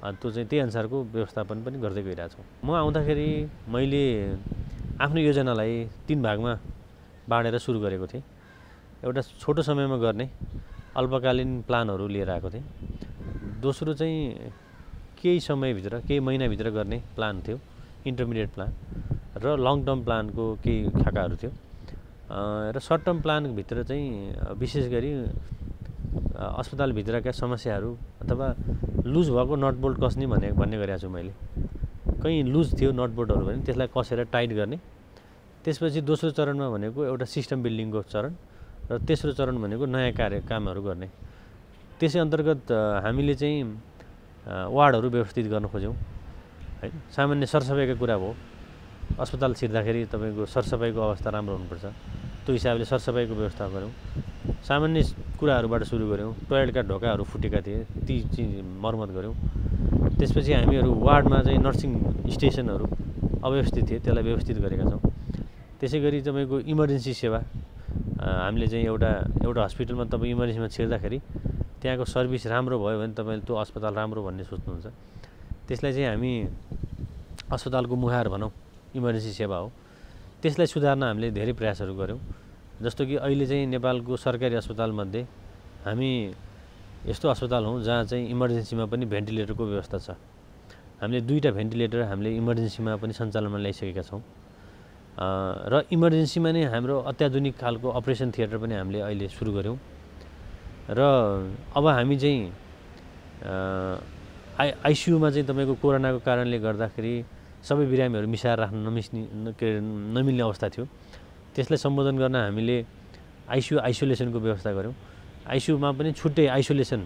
त्यो चाहिँ त्यही अनुसारको व्यवस्थापन पनि गर्दै गइरहेछौँ। म आउँदाखेरि मैले आफ्नो योजनालाई 3 भागमा बाँडेर सुरु गरेको थिएँ। एउटा छोटो समयमा गर्ने अल्पकालीन प्लानहरू लिएर आएको थिएँ। दोस्रो चाहिँ केही समयभित्र, केही महिनाभित्र गर्ने प्लान थियो, इन्टरमिडिएट प्लान, र लङ टर्म प्लानको केही खाकाहरू थियो। र सर्ट टर्म प्लानभित्र चाहिँ विशेष गरी अस्पतालभित्रका समस्याहरू अथवा लुज भएको नटबोल्ट कस्ने भन्ने गरेको छु मैले। कहीँ लुज थियो नटबोल्टहरू भने त्यसलाई कसेर टाइट गर्ने। त्यसपछि दोस्रो चरणमा भनेको एउटा सिस्टम बिल्डिङको चरण र तेस्रो चरण भनेको नयाँ कामहरू गर्ने। त्यसै अन्तर्गत हामीले चाहिँ वार्डहरू व्यवस्थित गर्न खोज्यौँ हैन। सामान्य सरसफाइको कुरा हो, अस्पताल छिर्दाखेरि तपाईँको सरसफाइको अवस्था राम्रो हुनुपर्छ, त्यो हिसाबले सरसफाइको व्यवस्था गऱ्यौँ। सामान्य कुराहरूबाट सुरु गऱ्यौँ। टोयलेटका ढोकाहरू फुटेका थिए, ती चिज मर्मत गऱ्यौँ। त्यसपछि हामीहरू वार्डमा चाहिँ नर्सिङ स्टेसनहरू अव्यवस्थित थिए, त्यसलाई व्यवस्थित गरेका छौँ। त्यसै गरी तपाईँको इमर्जेन्सी सेवा हामीले चाहिँ एउटा हस्पिटलमा तपाईँ इमर्जेन्सीमा छिर्दाखेरि त्यहाँको सर्भिस राम्रो भयो भने तपाईँले त्यो अस्पताल राम्रो भन्ने सोच्नुहुन्छ। त्यसलाई चाहिँ हामी अस्पतालको मुहार भनौँ, इमर्जेन्सी सेवा हो, त्यसलाई सुधार्न हामीले धेरै प्रयासहरू गऱ्यौँ। जस्तो कि अहिले चाहिँ नेपालको सरकारी अस्पतालमध्ये हामी यस्तो अस्पताल हौँ जहाँ चाहिँ इमर्जेन्सीमा पनि भेन्टिलेटरको व्यवस्था छ। हामीले 2टा भेन्टिलेटर हामीले इमर्जेन्सीमा पनि सञ्चालनमा ल्याइसकेका छौँ। र इमर्जेन्सीमा नै हाम्रो अत्याधुनिक खालको अपरेसन थिएटर पनि हामीले अहिले सुरु गऱ्यौँ। र अब हामी चाहिँ आइसियुमा चाहिँ तपाईँको कोरोनाको कारणले गर्दाखेरि सबै बिरामीहरू मिसाएर राख्न नमिल्ने अवस्था थियो। त्यसलाई सम्बोधन गर्न हामीले आइसोलेसनको व्यवस्था गऱ्यौँ। आइसियुमा पनि छुट्टै आइसोलेसन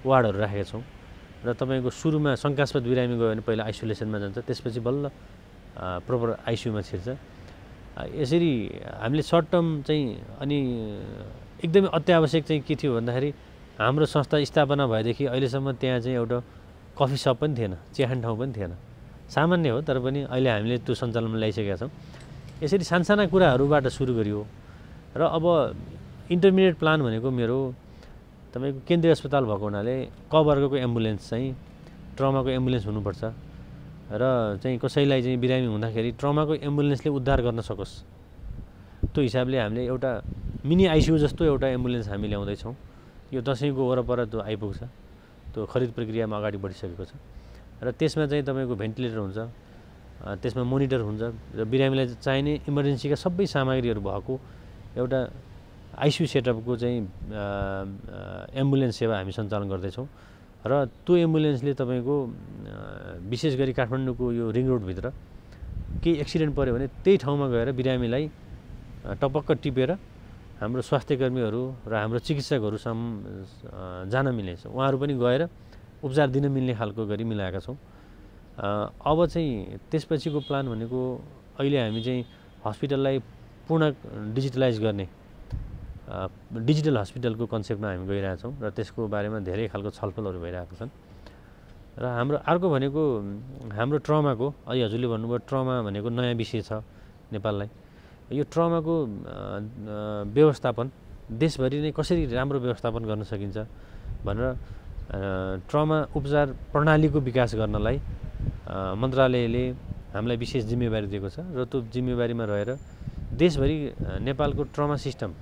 वार्डहरू राखेका छौँ र तपाईँको सुरुमा शङ्कास्पद बिरामी गयो भने पहिला आइसोलेसनमा जान्छ, त्यसपछि बल्ल प्रोपर आइसियुमा छिर्छ। यसरी हामीले सर्ट टर्म चाहिँ अनि एकदमै अत्यावश्यक चाहिँ के थियो भन्दाखेरि हाम्रो संस्था स्थापना भएदेखि अहिलेसम्म त्यहाँ चाहिँ एउटा कफी सप पनि थिएन, चिया खाने ठाउँ पनि थिएन। सामान्य हो, तर पनि अहिले हामीले त्यो सञ्चालनमा ल्याइसकेका छौँ। यसरी सानसाना कुराहरूबाट सुरु गरियो। र अब इन्टरमिडिएट प्लान भनेको मेरो तपाईँको केन्द्रीय अस्पताल भएको हुनाले क वर्गको एम्बुलेन्स चाहिँ ट्रमाको एम्बुलेन्स हुनुपर्छ र चाहिँ कसैलाई चाहिँ बिरामी हुँदाखेरि ट्रमाको एम्बुलेन्सले उद्धार गर्न सकोस्, त्यो हिसाबले हामीले एउटा मिनी आइसियु जस्तो एउटा एम्बुलेन्स हामी ल्याउँदैछौँ। यो दसैँको वरपर त्यो आइपुग्छ, त्यो खरिद प्रक्रियामा अगाडि बढिसकेको छ। र त्यसमा चाहिँ तपाईँको भेन्टिलेटर हुन्छ, त्यसमा मोनिटर हुन्छ र बिरामीलाई चाहिने इमर्जेन्सीका सबै सामग्रीहरू भएको एउटा आइसियु सेटअपको चाहिँ एम्बुलेन्स सेवा हामी सञ्चालन गर्दैछौँ। र त्यो एम्बुलेन्सले तपाईँको विशेष गरी काठमाडौँको यो रिङ रोडभित्र केही एक्सिडेन्ट पऱ्यो भने त्यही ठाउँमा गएर बिरामीलाई टपक्क टिपेर हाम्रो स्वास्थ्यकर्मीहरू र हाम्रो चिकित्सकहरूसम्म जान मिल्ने छ। उहाँहरू पनि गएर उपचार दिन मिल्ने खालको गरी मिलाएका छौँ। अब चाहिँ त्यसपछिको प्लान भनेको अहिले हामी चाहिँ हस्पिटललाई पूर्ण डिजिटलाइज गर्ने डिजिटल हस्पिटलको कन्सेप्टमा हामी गइरहेछौँ र त्यसको बारेमा धेरै खालको छलफलहरू भइरहेको छन्। र हाम्रो अर्को भनेको हाम्रो ट्रमाको, अहिले हजुरले भन्नुभयो ट्रमा भनेको नयाँ विषय छ नेपाललाई। यो ट्रमाको व्यवस्थापन देशभरि नै कसरी राम्रो व्यवस्थापन गर्न सकिन्छ भनेर ट्रमा उपचार प्रणालीको विकास गर्नलाई मन्त्रालयले हामीलाई विशेष जिम्मेवारी दिएको छ। र त्यो जिम्मेवारीमा रहेर देशभरि नेपालको ट्रमा सिस्टम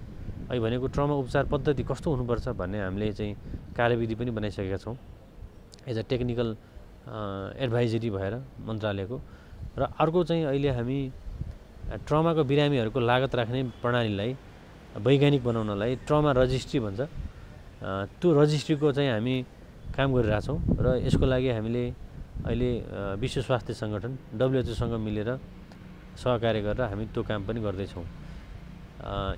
अहिले भनेको ट्रमा उपचार पद्धति कस्तो हुनुपर्छ भन्ने हामीले चाहिँ कार्यविधि पनि बनाइसकेका छौँ एज अ टेक्निकल एडभाइजरी भएर मन्त्रालयको। र अर्को चाहिँ अहिले हामी ट्रमाको बिरामीहरूको लागत राख्ने प्रणालीलाई वैज्ञानिक बनाउनलाई ट्रमा रजिस्ट्री भन्छ, त्यो रजिस्ट्रीको चाहिँ हामी काम गरिरहेछौँ। र यसको लागि हामीले अहिले विश्व स्वास्थ्य सङ्गठन WHO सँग मिलेर सहकार्य गरेर हामी त्यो काम पनि गर्दैछौँ।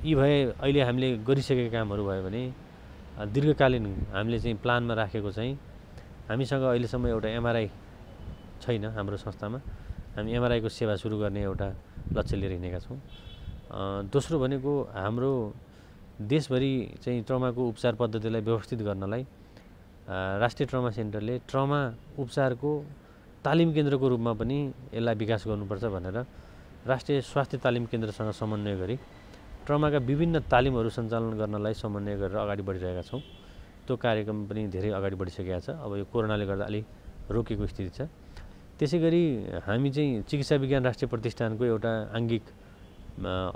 यी भए अहिले हामीले गरिसकेका कामहरू भयो भने दीर्घकालीन हामीले चाहिँ प्लानमा राखेको चाहिँ हामीसँग अहिलेसम्म एउटा एमआरआई छैन हाम्रो संस्थामा। हामी एमआरआईको सेवा सुरु गर्ने एउटा लक्ष्य लिएर हिँडेका छौँ। दोस्रो भनेको हाम्रो देशभरि चाहिँ ट्रमा उपचार पद्धतिलाई व्यवस्थित गर्नलाई राष्ट्रिय ट्रमा सेन्टरले ट्रमा उपचारको तालिम केन्द्रको रूपमा पनि यसलाई विकास गर्नुपर्छ भनेर राष्ट्रिय स्वास्थ्य तालिम केन्द्रसँग समन्वय गरी ट्रमाका विभिन्न तालिमहरू सञ्चालन गर्नलाई समन्वय गरेर अगाडि बढिरहेका छौँ। त्यो कार्यक्रम पनि धेरै अगाडि बढिसकेका छ। अब यो कोरोनाले गर्दा अलि रोकेको स्थिति छ। त्यसै गरी हामी चाहिँ चिकित्सा विज्ञान राष्ट्रिय प्रतिष्ठानको एउटा आङ्गिक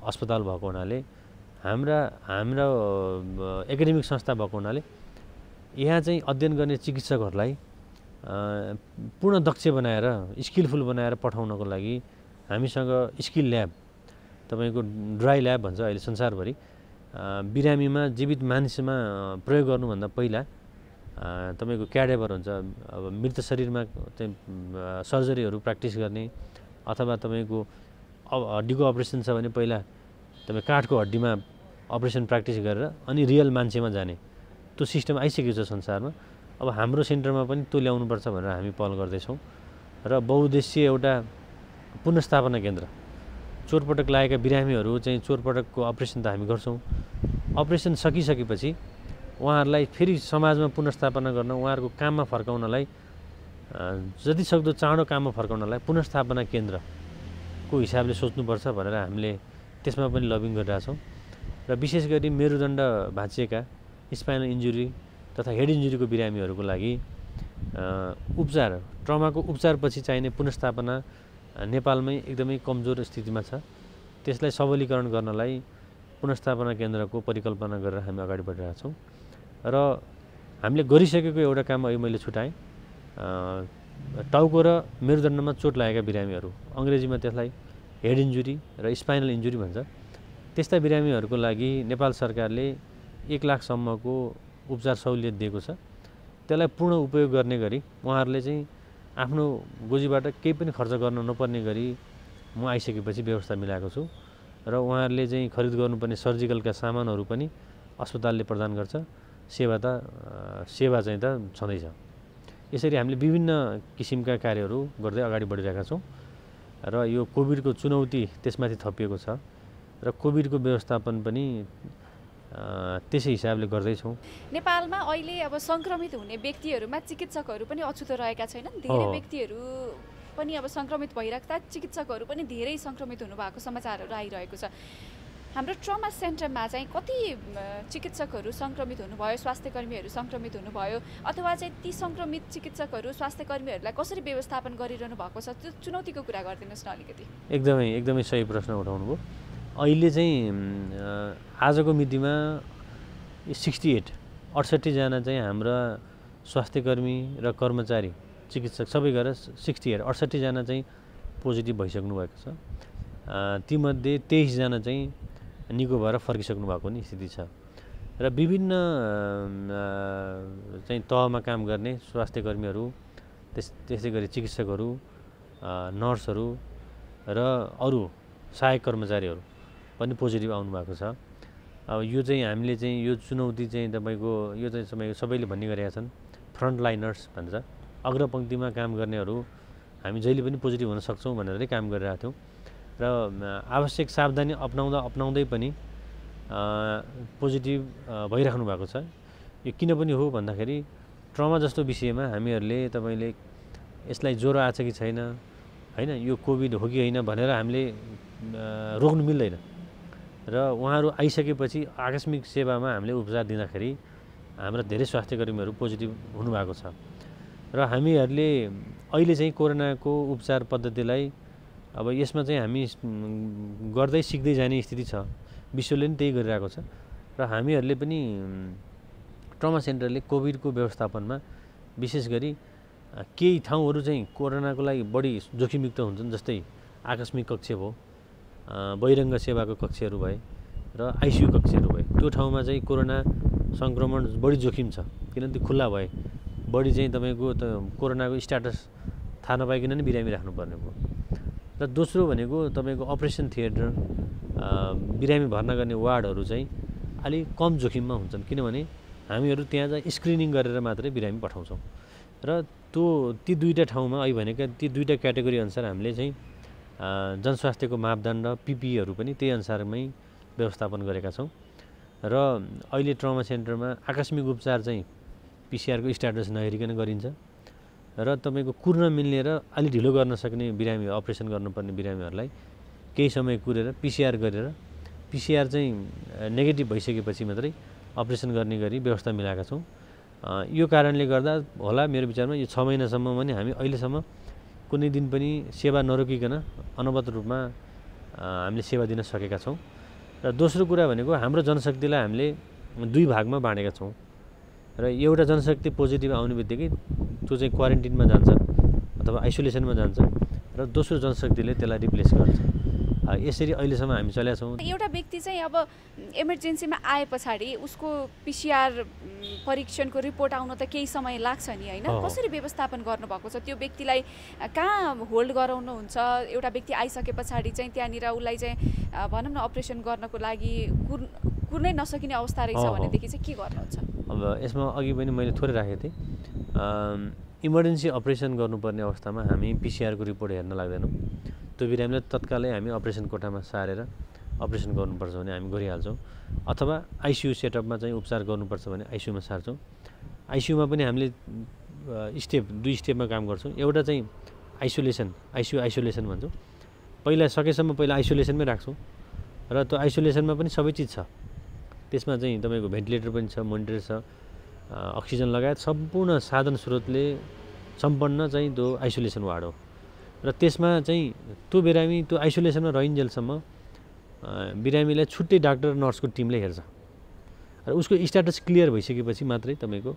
अस्पताल भएको हुनाले हाम्रो एकाडेमिक संस्था भएको हुनाले यहाँ चाहिँ अध्ययन गर्ने चिकित्सकहरूलाई पूर्ण दक्ष बनाएर स्किलफुल बनाएर पठाउनको लागि हामीसँग स्किल ल्याब तपाईँको ड्राई ल्याब भन्छ अहिले संसारभरि बिरामीमा जीवित मानिसमा प्रयोग गर्नुभन्दा पहिला तपाईँको क्याडेभर हुन्छ अब मृत शरीरमा चाहिँ सर्जरीहरू प्र्याक्टिस गर्ने अथवा तपाईँको हड्डीको अपरेसन छ भने पहिला तपाईँ काठको हड्डीमा अपरेसन प्र्याक्टिस गरेर अनि रियल मान्छेमा जाने त्यो सिस्टम आइसकेको छ संसारमा। अब हाम्रो सेन्टरमा पनि त्यो ल्याउनुपर्छ भनेर हामी पहल गर्दैछौँ र बहुउद्देश्य एउटा पुनर्स्थापना केन्द्र चोटपटक लागेका बिरामीहरू चाहिँ चोटपटकको अपरेसन त हामी गर्छौँ। अपरेसन सकिसकेपछि उहाँहरूलाई फेरि समाजमा पुनर्स्थापना गर्न उहाँहरूको काममा फर्काउनलाई जतिसक्दो चाँडो काममा फर्काउनलाई पुनर्स्थापना केन्द्रको हिसाबले सोच्नुपर्छ भनेर हामीले त्यसमा पनि लबिङ गरिरहेछौँ। र विशेष गरी मेरुदण्ड भाँचिएका स्पाइनल इन्जुरी तथा हेड इन्जुरीको बिरामीहरूको लागि उपचार ट्रमाको उपचारपछि चाहिने पुनर्स्थापना नेपालमै एकदमै कमजोर स्थितिमा छ। त्यसलाई सबलीकरण गर्नलाई पुनर्स्थापना केन्द्रको परिकल्पना गरेर हामी अगाडि बढिरहेका छौँ र हामीले गरिसकेको एउटा काम अहिले मैले छुटाएँ। टाउको र मेरुदण्डमा चोट लागेका बिरामीहरू अङ्ग्रेजीमा त्यसलाई हेड इन्जुरी र स्पाइनल इन्जुरी भन्छ। त्यस्ता बिरामीहरूको लागि नेपाल सरकारले 1 लाखसम्मको उपचार सहुलियत दिएको छ। त्यसलाई पूर्ण उपयोग गर्ने गरी उहाँहरूले चाहिँ आफ्नो गोजीबाट केही पनि खर्च गर्न नपर्ने गरी म आइसकेपछि व्यवस्था मिलाएको छु र उहाँहरूले चाहिँ खरिद गर्नुपर्ने सर्जिकलका सामानहरू पनि अस्पतालले प्रदान गर्छ। सेवा चाहिँ त छँदैछ। यसरी हामीले विभिन्न किसिमका कार्यहरू गर्दै अगाडि बढिरहेका छौँ र यो कोभिडको चुनौती त्यसमाथि थपिएको छ र कोभिडको व्यवस्थापन पनि त्यसै हिसाबले गर्दैछौँ। नेपालमा अहिले अब सङ्क्रमित हुने व्यक्तिहरूमा चिकित्सकहरू पनि अछुतो रहेका छैनन्। धेरै व्यक्तिहरू पनि अब सङ्क्रमित भइराख्दा चिकित्सकहरू पनि धेरै सङ्क्रमित हुनुभएको समाचारहरू आइरहेको छ। हाम्रो ट्रमा सेन्टरमा चाहिँ कति चिकित्सकहरू सङ्क्रमित हुनुभयो, स्वास्थ्यकर्मीहरू सङ्क्रमित हुनुभयो अथवा चाहिँ ती सङ्क्रमित चिकित्सकहरू स्वास्थ्यकर्मीहरूलाई कसरी व्यवस्थापन गरिरहनु भएको छ, त्यो चुनौतीको कुरा गरिदिनुहोस् न अलिकति। एकदमै सही प्रश्न उठाउनु भयो। अहिले चाहिँ आजको मितिमा 68 जना चाहिँ हाम्रा स्वास्थ्यकर्मी र कर्मचारी चिकित्सक सबै गरेर 68 जना चाहिँ पोजिटिभ भइसक्नु भएको छ। तीमध्ये 23 जना चाहिँ निको भएर फर्किसक्नु भएको नि स्थिति छ र विभिन्न चाहिँ तहमा काम गर्ने स्वास्थ्यकर्मीहरू त्यसै गरी चिकित्सकहरू, नर्सहरू र अरू सहायक कर्मचारीहरू पनि पोजिटिभ आउनु भएको छ। अब यो चाहिँ हामीले चाहिँ यो चुनौती चाहिँ तपाईँको यो चाहिँ सबैले भन्ने गरेका छन् फ्रन्ट लाइनर्स भन्छ, अग्रपङ्क्तिमा काम गर्नेहरू हामी जहिले पनि पोजिटिभ हुन सक्छौँ भनेरै काम गरिरहेका थियौँ र आवश्यक सावधानी अपनाउँदै पनि पोजिटिभ भइराख्नु भएको छ। यो किन पनि हो भन्दाखेरि ट्रमा जस्तो विषयमा हामीहरूले तपाईँले यसलाई ज्वरो आछ कि छैन होइन, यो कोभिड हो कि होइन भनेर हामीले रोक्नु मिल्दैन र उहाँहरू आइसकेपछि आकस्मिक सेवामा हामीले उपचार दिँदाखेरि हाम्रा धेरै स्वास्थ्यकर्मीहरू पोजिटिभ हुनुभएको छ र हामीहरूले अहिले चाहिँ कोरोनाको उपचार पद्धतिलाई अब यसमा चाहिँ हामी गर्दै सिक्दै जाने स्थिति छ। विश्वले पनि त्यही गरिरहेको छ र हामीहरूले पनि ट्रमा सेन्टरले कोभिडको व्यवस्थापनमा विशेष गरी केही ठाउँहरू चाहिँ कोरोनाको लागि बढी जोखिमयुक्त हुन्छन्, जस्तै आकस्मिक कक्ष भयो, बहिरङ्ग सेवाको कक्षहरू भए र आइसियु कक्षहरू भए। त्यो ठाउँमा चाहिँ कोरोना सङ्क्रमण बढी जोखिम छ किनभने त्यो खुल्ला भए बढी चाहिँ तपाईँको कोरोनाको स्ट्याटस थाहा नपाइकन नै बिरामी राख्नुपर्ने भयो। र दोस्रो भनेको तपाईँको अपरेसन थिएटर, बिरामी भर्ना गर्ने वार्डहरू चाहिँ अलिक कम जोखिममा हुन्छन् किनभने हामीहरू त्यहाँ चाहिँ स्क्रिनिङ गरेर मात्रै बिरामी पठाउँछौँ र ती दुईवटा ठाउँमा अहिले भनेका ती दुईवटा क्याटेगोरी अनुसार हामीले चाहिँ जनस्वास्थ्यको मापदण्ड पिपिईहरू पनि त्यही अनुसारमै व्यवस्थापन गरेका छौँ र अहिले ट्रमा सेन्टरमा आकस्मिक उपचार चाहिँ पिसिआरको स्ट्याटस नहेरिकन गरिन्छ र तपाईँको कुर्न मिल्ने र अलि ढिलो गर्न सक्ने बिरामी अपरेसन गर्नुपर्ने बिरामीहरूलाई केही समय कुरेर पिसिआर गरेर पिसिआर चाहिँ नेगेटिभ भइसकेपछि मात्रै अपरेसन गर्ने गरी व्यवस्था मिलाएका छौँ। यो कारणले गर्दा होला मेरो विचारमा यो 6 महिनासम्म पनि हामी अहिलेसम्म कुनै दिन पनि सेवा नरोकिकन अनवरत रूपमा हामीले सेवा दिन सकेका छौँ। र दोस्रो कुरा भनेको हाम्रो जनशक्तिलाई हामीले 2 भागमा बाँडेका छौँ र एउटा जनशक्ति पोजिटिभ आउने बित्तिकै त्यो चाहिँ क्वारेन्टिनमा जान्छ अथवा आइसोलेसनमा जान्छ र दोस्रो जनशक्तिले त्यसलाई रिप्लेस गर्छ। यसरी अहिलेसम्म हामी चलेका छौँ। एउटा व्यक्ति चाहिँ अब इमर्जेन्सीमा आए पछाडि उसको पिसिआर परीक्षणको रिपोर्ट आउन त केही समय लाग्छ नि हैन, कसरी व्यवस्थापन गर्नुभएको छ? त्यो व्यक्तिलाई कहाँ होल्ड गराउनुहुन्छ? एउटा व्यक्ति आइसके पछाडि चाहिँ त्यहाँनिर उसलाई चाहिँ भनौँ न अपरेसन गर्नको लागि कुर्नै नसकिने अवस्था रहेछ भनेदेखि चाहिँ के गर्नुहुन्छ? अब यसमा अघि पनि मैले थोरै राखेको थिएँ, इमर्जेन्सी अपरेसन गर्नुपर्ने अवस्थामा हामी पिसिआरको रिपोर्ट हेर्न लाग्दैनौँ। त्यो बिरामीलाई तत्कालै हामी अपरेसन कोठामा सारेर अपरेसन गर्नुपर्छ भने हामी गरिहाल्छौँ अथवा आइसियु सेटअपमा चाहिँ उपचार गर्नुपर्छ भने आइसियुमा सार्छौँ। आइसियुमा पनि हामीले 2 स्टेपमा काम गर्छौँ। एउटा चाहिँ आइसियु आइसोलेसन भन्छौँ। पहिला आइसोलेसनमै राख्छौँ र त्यो आइसोलेसनमा पनि सबै चिज छ। त्यसमा चाहिँ तपाईँको भेन्टिलेटर पनि छ, मोनिटर छ, अक्सिजन लगायत सम्पूर्ण साधन स्रोतले सम्पन्न चाहिँ त्यो आइसोलेसन वार्ड हो र त्यसमा चाहिँ त्यो बिरामी त्यो आइसोलेसनमा रहिन्जेलसम्म बिरामीलाई छुट्टै डाक्टर नर्सको टिमले हेर्छ र उसको स्ट्याटस क्लियर भइसकेपछि मात्रै तपाईँको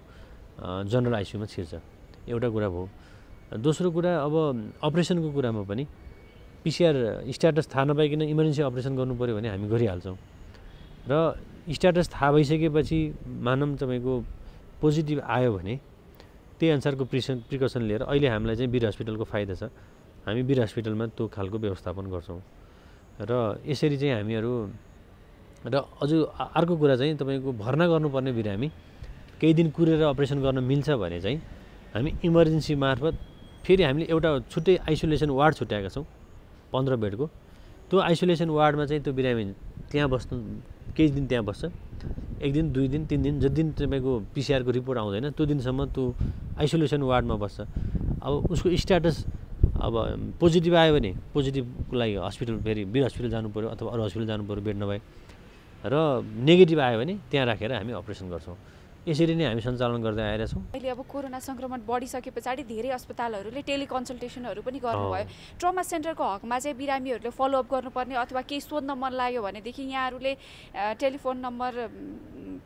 जनरल आइसियुमा छिर्छ। एउटा कुरा भयो। दोस्रो कुरा अब अपरेसनको कुरामा पनि पिसिआर स्ट्याटस थाहा नपाइकन इमर्जेन्सी अपरेसन गर्नु पऱ्यो भने हामी गरिहाल्छौँ र स्ट्याटस थाहा भइसकेपछि मानौँ तपाईँको पोजिटिभ आयो भने त्यही अनुसारको प्रिकसन लिएर अहिले हामीलाई चाहिँ वीर हस्पिटलको फाइदा छ। हामी वीर हस्पिटलमा त्यो खालको व्यवस्थापन गर्छौँ र यसरी चाहिँ हामीहरू र अझ अर्को कुरा चाहिँ तपाईँको भर्ना गर्नुपर्ने बिरामी केही दिन कुरेर अपरेसन गर्न मिल्छ भने चाहिँ हामी इमर्जेन्सी मार्फत फेरि हामीले एउटा छुट्टै आइसोलेसन वार्ड छुट्याएका छौँ 15 बेडको। त्यो आइसोलेसन वार्डमा चाहिँ त्यो बिरामी त्यहाँ बस्नु केही दिन त्यहाँ बस्छ, 1 दिन 2 दिन 3 दिन जति दिन तपाईँको पिसिआरको रिपोर्ट आउँदैन त्यो दिनसम्म त्यो आइसोलेसन वार्डमा बस्छ। अब उसको स्ट्याटस अब पोजिटिभ आयो भने पोजिटिभको लागि हस्पिटल फेरि वीर हस्पिटल जानु पऱ्यो अथवा अरू हस्पिटल जानु पऱ्यो बेड नभए, र नेगेटिभ आयो भने त्यहाँ राखेर हामी अपरेसन गर्छौँ। यसरी नै हामी सञ्चालन गर्दै आएका छौँ। अहिले अब कोरोना सङ्क्रमण बढिसके पछाडि धेरै अस्पतालहरूले टेलिकन्सल्टेसनहरू पनि गर्नुभयो। ट्रमा सेन्टरको हकमा चाहिँ बिरामीहरूले फलोअप गर्नुपर्ने अथवा केही सोध्न मन लाग्यो भनेदेखि यहाँहरूले टेलिफोन नम्बर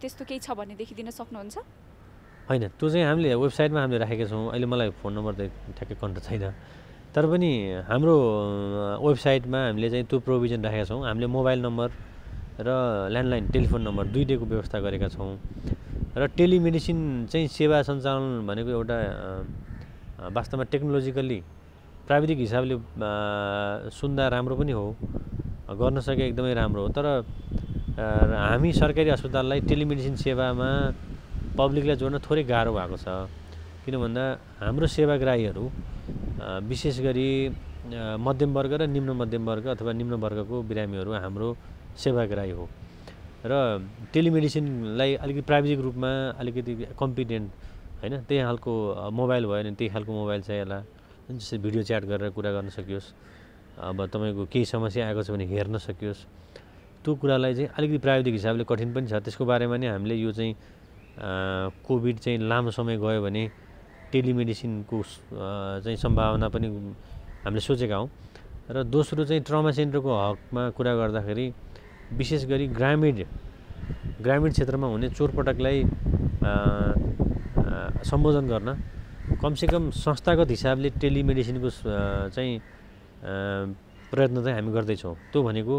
त्यस्तो केही छ भनेदेखि दिन सक्नुहुन्छ? होइन, त्यो चाहिँ हामीले वेबसाइटमा हामीले राखेका छौँ। अहिले मलाई फोन नम्बर त ठ्याक्कै कन्ट्याक्ट छैन, तर पनि हाम्रो वेबसाइटमा हामीले चाहिँ त्यो प्रोभिजन राखेका छौँ। हामीले मोबाइल नम्बर र ल्यान्डलाइन टेलिफोन नम्बर दुईटैको व्यवस्था गरेका छौँ र टेलिमेडिसिन चाहिँ सेवा सञ्चालन भनेको एउटा वास्तवमा टेक्नोलोजिकल्ली प्राविधिक हिसाबले सुन्दा राम्रो पनि हो, गर्न सके एकदमै राम्रो हो। तर हामी सरकारी अस्पताललाई टेलिमेडिसिन सेवामा पब्लिकलाई जोड्न थोरै गाह्रो भएको छ। किन भन्दा हाम्रो सेवाग्राहीहरू विशेष गरी मध्यम वर्ग र निम्न मध्यम वर्ग अथवा निम्न वर्गको बिरामीहरू हाम्रो सेवाग्राही हो र टेलिमेडिसिनलाई अलिकति प्राविधिक रूपमा अलिकति कम्पिटेन्ट होइन त्यही खालको मोबाइल भयो भने त्यही खालको मोबाइल चाहिँ यसलाई जस्तै भिडियो च्याट गरेर कुरा गर्न सकियोस्, अब तपाईँको केही समस्या आएको छ भने हेर्न सकियोस्। त्यो कुरालाई चाहिँ अलिकति प्राविधिक हिसाबले कठिन पनि छ। त्यसको बारेमा नै हामीले यो चाहिँ कोभिड चाहिँ लामो समय गयो भने टेलिमेडिसिनको चाहिँ सम्भावना पनि हामीले सोचेका हौँ। र दोस्रो चाहिँ ट्रमा सेन्टरको हकमा कुरा गर्दाखेरि विशेष गरी ग्रामीण क्षेत्रमा हुने चोरपटकलाई सम्बोधन गर्न कमसेकम संस्थागत हिसाबले टेलिमेडिसिनको चाहिँ प्रयत्न चाहिँ हामी गर्दैछौँ। त्यो भनेको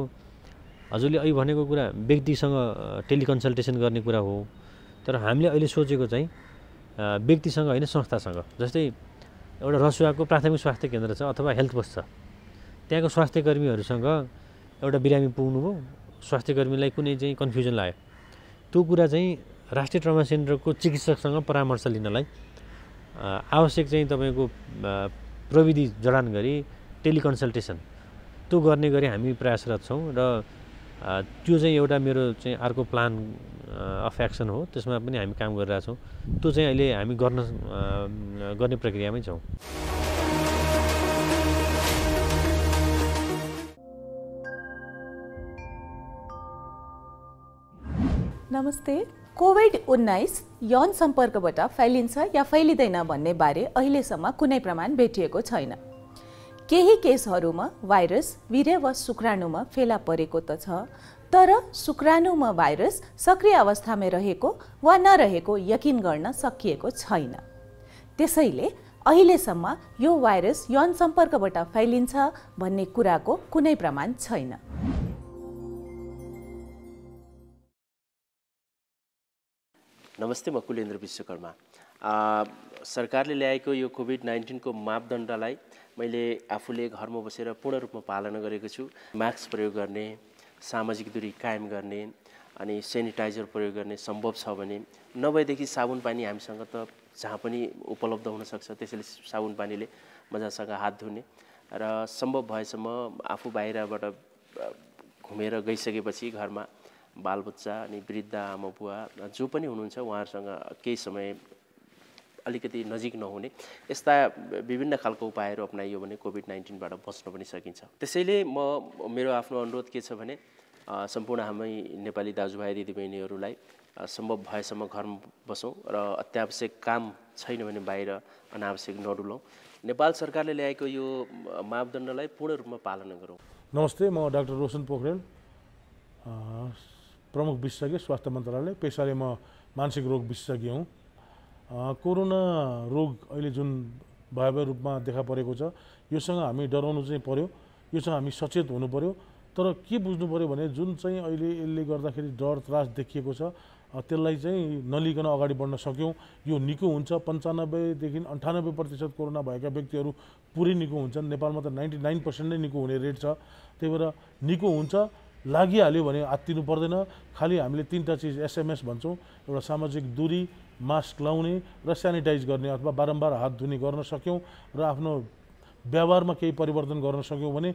हजुरले अहिले भनेको कुरा व्यक्तिसँग टेलिकन्सल्टेसन गर्ने कुरा हो, तर हामीले अहिले सोचेको चाहिँ व्यक्तिसँग होइन संस्थासँग। जस्तै एउटा रसुवाको प्राथमिक स्वास्थ्य केन्द्र छ अथवा हेल्थ पोस्ट छ, त्यहाँको स्वास्थ्य कर्मीहरूसँग एउटा बिरामी पुग्नुभयो, स्वास्थ्य कर्मीलाई कुनै चाहिँ कन्फ्युजन लाग्यो, त्यो कुरा चाहिँ राष्ट्रिय ट्रमा सेन्टरको चिकित्सकसँग परामर्श लिनलाई आवश्यक चाहिँ तपाईँको प्रविधि जडान गरी टेलिकन्सल्टेसन त्यो गर्ने गरी हामी प्रयासरत छौँ र त्यो चाहिँ एउटा मेरो चाहिँ अर्को प्लान अफ एक्सन हो, त्यसमा पनि हामी काम गरिरहेका छौँ। त्यो चाहिँ अहिले हामी गर्ने प्रक्रियामै छौँ। नमस्ते। कोभिड-19 यौन सम्पर्कबाट फैलिन्छ या फैलिँदैन भन्ने बारे अहिलेसम्म कुनै प्रमाण भेटिएको छैन। केही केसहरूमा भाइरस वीर्य वा शुक्राणुमा फेला परेको त छ, तर शुक्राणुमा भाइरस सक्रिय अवस्थामा रहेको वा नरहेको यकिन गर्न सकिएको छैन। त्यसैले अहिलेसम्म यो भाइरस यौन सम्पर्कबाट फैलिन्छ भन्ने कुराको कुनै प्रमाण छैन। नमस्ते, म कुलेन्द्र विश्वकर्मा। सरकारले ल्याएको यो कोभिड-19 को मापदण्डलाई मैले आफूले घरमा बसेर पूर्ण रूपमा पालना गरेको छु। मास्क प्रयोग गर्ने, सामाजिक दूरी कायम गर्ने अनि सेनिटाइजर प्रयोग गर्ने, सम्भव छ भने नभएदेखि साबुन पानी हामीसँग त जहाँ पनि उपलब्ध हुनसक्छ, त्यसैले साबुन पानीले मजासँग हात धुने र सम्भव भएसम्म आफू बाहिरबाट घुमेर गइसकेपछि घरमा बालबच्चा अनि वृद्ध आमा बुवा जो पनि हुनुहुन्छ उहाँहरूसँग केही समय अलिकति नजिक नहुने, यस्ता विभिन्न खालको उपायहरू अपनाइयो भने कोभिड-19 बाट बच्न पनि सकिन्छ। त्यसैले मेरो आफ्नो अनुरोध के छ भने सम्पूर्ण हामी नेपाली दाजुभाइ दिदीबहिनीहरूलाई सम्भव भएसम्म घरमा बसौँ र अत्यावश्यक काम छैन भने बाहिर अनावश्यक नडुलौँ। नेपाल सरकारले ल्याएको यो मापदण्डलाई पूर्ण रूपमा पालना गरौँ। नमस्ते, म डाक्टर रोशन पोखरेल, प्रमुख विशेषज्ञ स्वास्थ्य मन्त्रालय। पेसाले म मानसिक रोग विशेषज्ञ हुँ। कोरोना रोग अहिले जुन भयावह रूपमा देखा परेको छ, योसँग हामी डराउनु चाहिँ पर्यो, योसँग हामी सचेत हुनु पर्यो। तर के बुझ्नु पर्यो भने जुन चाहिँ अहिले यसले गर्दाखेरि डर त्रास देखिएको छ, त्यसलाई चाहिँ नलिकन अगाडि बढ्न सक्यौँ। यो निको हुन्छ। 95 देखि 98% कोरोना भएका व्यक्तिहरू पुरै निको हुन्छन्। नेपालमा त 99% नै निको हुने रेट छ। त्यही भएर निको हुन्छ। लागिहाल्यो भने आत्तिनु पर्दैन। खालि हामीले 3टा चिज SMS भन्छौँ, एउटा सामाजिक दूरी, मास्क लाउने र सेनिटाइज गर्ने अथवा बारम्बार हात धुने गर्न सक्यौँ र आफ्नो व्यवहारमा केही परिवर्तन गर्न सक्यौँ भने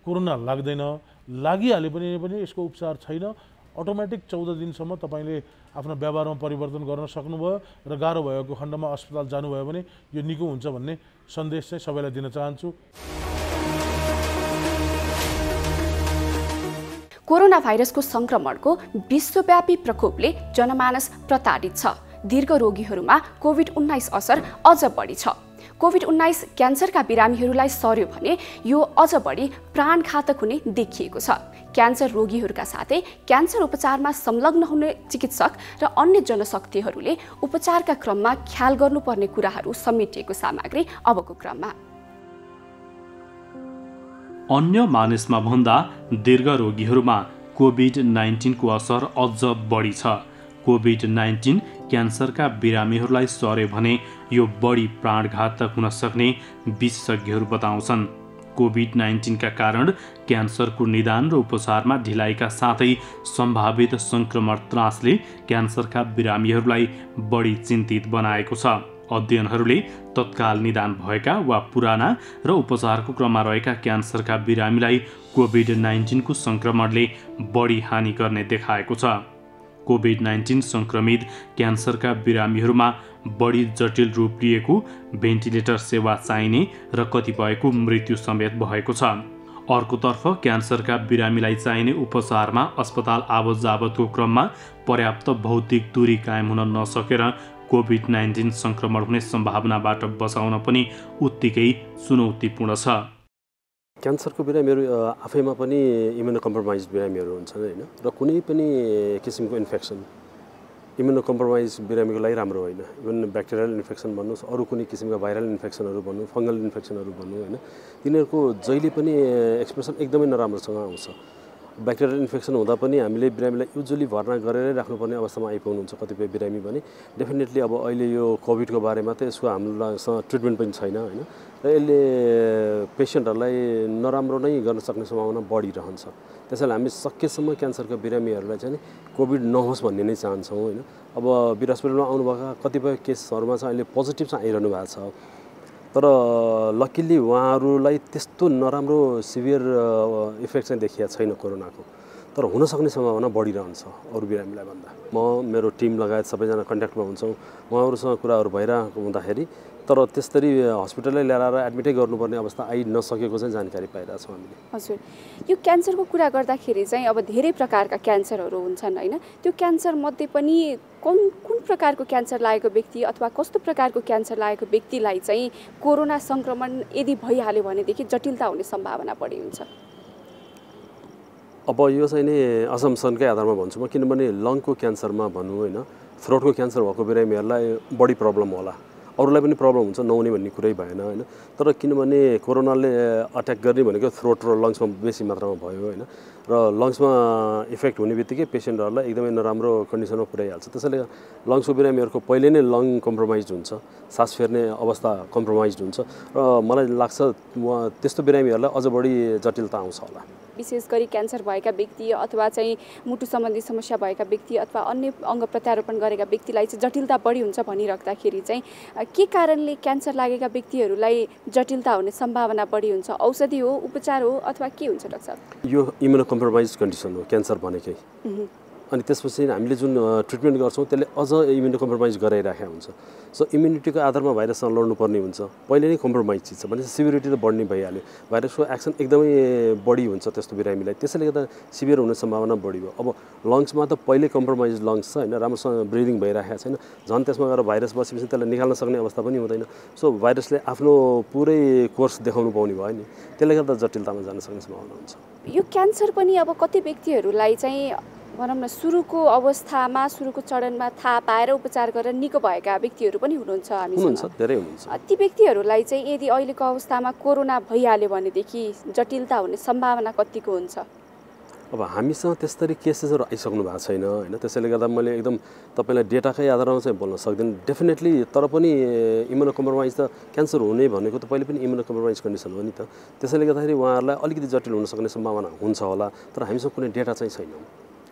कोरोना लाग्दैन। लागिहाल्यो पनि यसको उपचार छैन। अटोमेटिक 14 दिनसम्म तपाईँले आफ्नो व्यवहारमा परिवर्तन गर्न सक्नुभयो र गाह्रो भएको खण्डमा अस्पताल जानुभयो भने यो निको हुन्छ भन्ने सन्देश चाहिँ सबैलाई दिन चाहन्छु। कोरोना भाइरसको संक्रमणको विश्वव्यापी प्रकोपले जनमानस प्रताडित छ। दीर्घ रोगीहरूमा कोभिड-19 असर अझ बढी छ। कोभिड-19 क्यान्सरका बिरामीहरूलाई सर्यो भने यो अझ बढी प्राणघातक हुने देखिएको छ। क्यान्सर रोगीहरूका साथै क्यान्सर उपचारमा संलग्न हुने चिकित्सक र अन्य जनशक्तिहरूले उपचारका क्रममा ख्याल गर्नुपर्ने कुराहरू समेटिएको सामग्री अबको क्रममा। अन्य मानिसमा भन्दा दीर्घ रोगीहरूमा कोभिड-19 को असर अझ बढी छ। कोभिड-19 क्यान्सरका बिरामीहरूलाई सर्यो भने यो बढी प्राणघातक हुन सक्ने विशेषज्ञहरू बताउँछन्। कोभिड-19 का कारण क्यान्सरको निदान र उपचारमा ढिलाइका साथै सम्भावित संक्रमण त्रासले क्यान्सरका बिरामीहरूलाई बढी चिन्तित बनाएको छ। अध्ययनहरूले तत्काल निदान भएका वा पुराना र उपचारको क्रममा रहेका क्यान्सरका बिरामीलाई कोभिड-19 को संक्रमणले बढी हानि गर्ने देखाएको छ। कोभिड-19 संक्रमित क्यान्सरका बिरामीहरूमा बढी जटिल रूप लिएको, भेन्टिलेटर सेवा चाहिने र कतिपयको मृत्यु समेत भएको छ। अर्कोतर्फ क्यान्सरका बिरामीलाई चाहिने उपचारमा अस्पताल आवत जावतको क्रममा पर्याप्त भौतिक दूरी कायम हुन नसकेर कोभिड-19 संक्रमण हुने सम्भावनाबाट बचाउन पनि उत्तिकै चुनौतीपूर्ण छ। क्यान्सरको बिरामीहरू आफैमा पनि इम्युनो कम्प्रोमाइज बिरामीहरू हुन्छन् हैन, र कुनै पनि किसिमको इन्फेक्सन इम्युनो कम्प्रोमाइज बिरामीको लागि राम्रो होइन। इभन ब्याक्टेरियल इन्फेक्सन भन्नुहोस्, अरू कुनै किसिमका भाइरल इन्फेक्सनहरू भन्नु, फङ्गल इन्फेक्सनहरू भन्नु हैन, तिनीहरूको जहिले पनि एक्सप्रेसन एकदमै नराम्रोसँग आउँछ। ब्याक्टेरियल इन्फेक्सन हुँदा पनि हामीले बिरामीलाई युजुअली भर्ना गरेरै राख्नुपर्ने अवस्थामा आइपुग्नुहुन्छ कतिपय बिरामी पनि। डेफिनेटली अब अहिले यो कोभिडको बारेमा त यसको हामीसँग ट्रिटमेन्ट पनि छैन होइन, र यसले पेसेन्टहरूलाई नराम्रो नै गर्न सक्ने सम्भावना बढिरहन्छ। त्यसैले हामी सकेसम्म क्यान्सरका बिरामीहरूलाई चाहिँ कोभिड नहोस् भन्ने नै चाहन्छौँ होइन। अब वीर हस्पिटलमा आउनुभएका कतिपय केसहरूमा चाहिँ अहिले पोजिटिभ चाहिँ आइरहनु भएको छ, तर लकिली उहाँहरूलाई त्यस्तो नराम्रो सिभियर इफेक्ट चाहिँ देखिएको छैन कोरोनाको, तर हुनसक्ने सम्भावना बढिरहन्छ अरू बिरामीलाई भन्दा। म मेरो टिम लगायत सबैजना कन्ट्याक्टमा हुन्छौँ, उहाँहरूसँग कुराहरू भइरहेको हुँदाखेरि तर त्यसरी हस्पिटलै ल्याएर एडमिटै गर्नुपर्ने अवस्था आइ नसकेको चाहिँ जानकारी पाइरहेछौँ हामीले। हजुर, यो क्यान्सरको कुरा गर्दाखेरि चाहिँ अब धेरै प्रकारका क्यान्सरहरू हुन्छन् होइन, त्यो क्यान्सर मध्ये पनि कुन प्रकारको क्यान्सर लागेको व्यक्ति अथवा कस्तो प्रकारको क्यान्सर लागेको व्यक्तिलाई चाहिँ कोरोना सङ्क्रमण यदि भइहाल्यो भनेदेखि जटिलता हुने सम्भावना बढी हुन्छ? अब यो चाहिँ नि असम्पसनकै आधारमा भन्छु म, किनभने लङको क्यान्सरमा भनौँ होइन, थ्रोटको क्यान्सर भएको बिरामीहरूलाई बढी प्रब्लम होला, अरूलाई पनि प्रब्लम हुन्छ, नहुने भन्ने कुरै भएन होइन। तर किनभने कोरोनाले अट्याक गर्ने भनेको थ्रोट र लङ्समा बेसी मात्रामा भयो होइन, र लङ्समा इफेक्ट हुने बित्तिकै पेसेन्टहरूलाई एकदमै नराम्रो कन्डिसनमा पुर्याइहाल्छ। त्यसैले लङ्सको बिरामीहरूको पहिले नै लङ कम्प्रोमाइज हुन्छ, सास फेर्ने अवस्था कम्प्रोमाइज हुन्छ, र मलाई लाग्छ त्यस्तो बिरामीहरूलाई अझ बढी जटिलता आउँछ होला। विशेष गरी क्यान्सर भएका व्यक्ति अथवा चाहिँ मुटु सम्बन्धी समस्या भएका व्यक्ति अथवा अन्य अङ्ग प्रत्यारोपण गरेका व्यक्तिलाई चाहिँ जटिलता बढी हुन्छ भनिराख्दाखेरि चाहिँ के कारणले क्यान्सर लागेका व्यक्तिहरूलाई जटिलता हुने सम्भावना बढी हुन्छ? औषधि हो, उपचार हो, अथवा के हुन्छ डाक्टर साहब? यो इम्युनो कम्प्रोमाइज कन्डिसन हो क्यान्सर भनेकै, अनि त्यसपछि हामीले जुन ट्रिटमेन्ट गर्छौँ त्यसले अझ इम्युनो कम्प्रोमाइज गराइराखेको हुन्छ। सो इम्युनिटीको आधारमा भाइरससँग लड्नुपर्ने हुन्छ, पहिले नै कम्प्रोमाइज चिज छ भने सिभिरिटी त बढ्ने भइहाल्यो, भाइरसको एक्सन एकदमै बढी हुन्छ त्यस्तो बिरामीलाई, त्यसैले गर्दा सिभियर हुने सम्भावना बढी भयो। अब लङ्समा त पहिले कम्प्रोमाइज लङ्स छ होइन, राम्रोसँग ब्रिदिङ भइरहेको छैन, झन् त्यसमा गएर भाइरस बसेपछि त्यसलाई निकाल्न सक्ने अवस्था पनि हुँदैन। सो भाइरसले आफ्नो पुरै कोर्स देखाउनु पाउने भयो नि, त्यसले गर्दा जटिलतामा जान सक्ने सम्भावना हुन्छ। यो क्यान्सर पनि अब कति व्यक्तिहरूलाई चाहिँ भनौँ न सुरुको अवस्थामा, सुरुको चरणमा थाहा पाएर उपचार गरेर निको भएका व्यक्तिहरू पनि हुनुहुन्छ हामीसँग, धेरै हुनुहुन्छ। ती व्यक्तिहरूलाई चाहिँ यदि अहिलेको अवस्थामा कोरोना भइहाल्यो भनेदेखि जटिलता हुने सम्भावना कतिको हुन्छ? अब हामीसँग त्यस्तरी केसेसहरू आइसक्नु भएको छैन होइन, त्यसैले गर्दा मैले एकदम तपाईँलाई डेटाकै आधारमा चाहिँ बोल्न सक्दिनँ डेफिनेटली। तर पनि इम्युनो कम्प्रोमाइज त क्यान्सर हुने भनेको त पहिले पनि इम्युनो कम्प्रोमाइज कन्डिसन हो नि त, त्यसैले गर्दाखेरि उहाँहरूलाई अलिकति जटिल हुन सक्ने सम्भावना हुन्छ होला, तर हामीसँग कुनै डेटा चाहिँ छैन।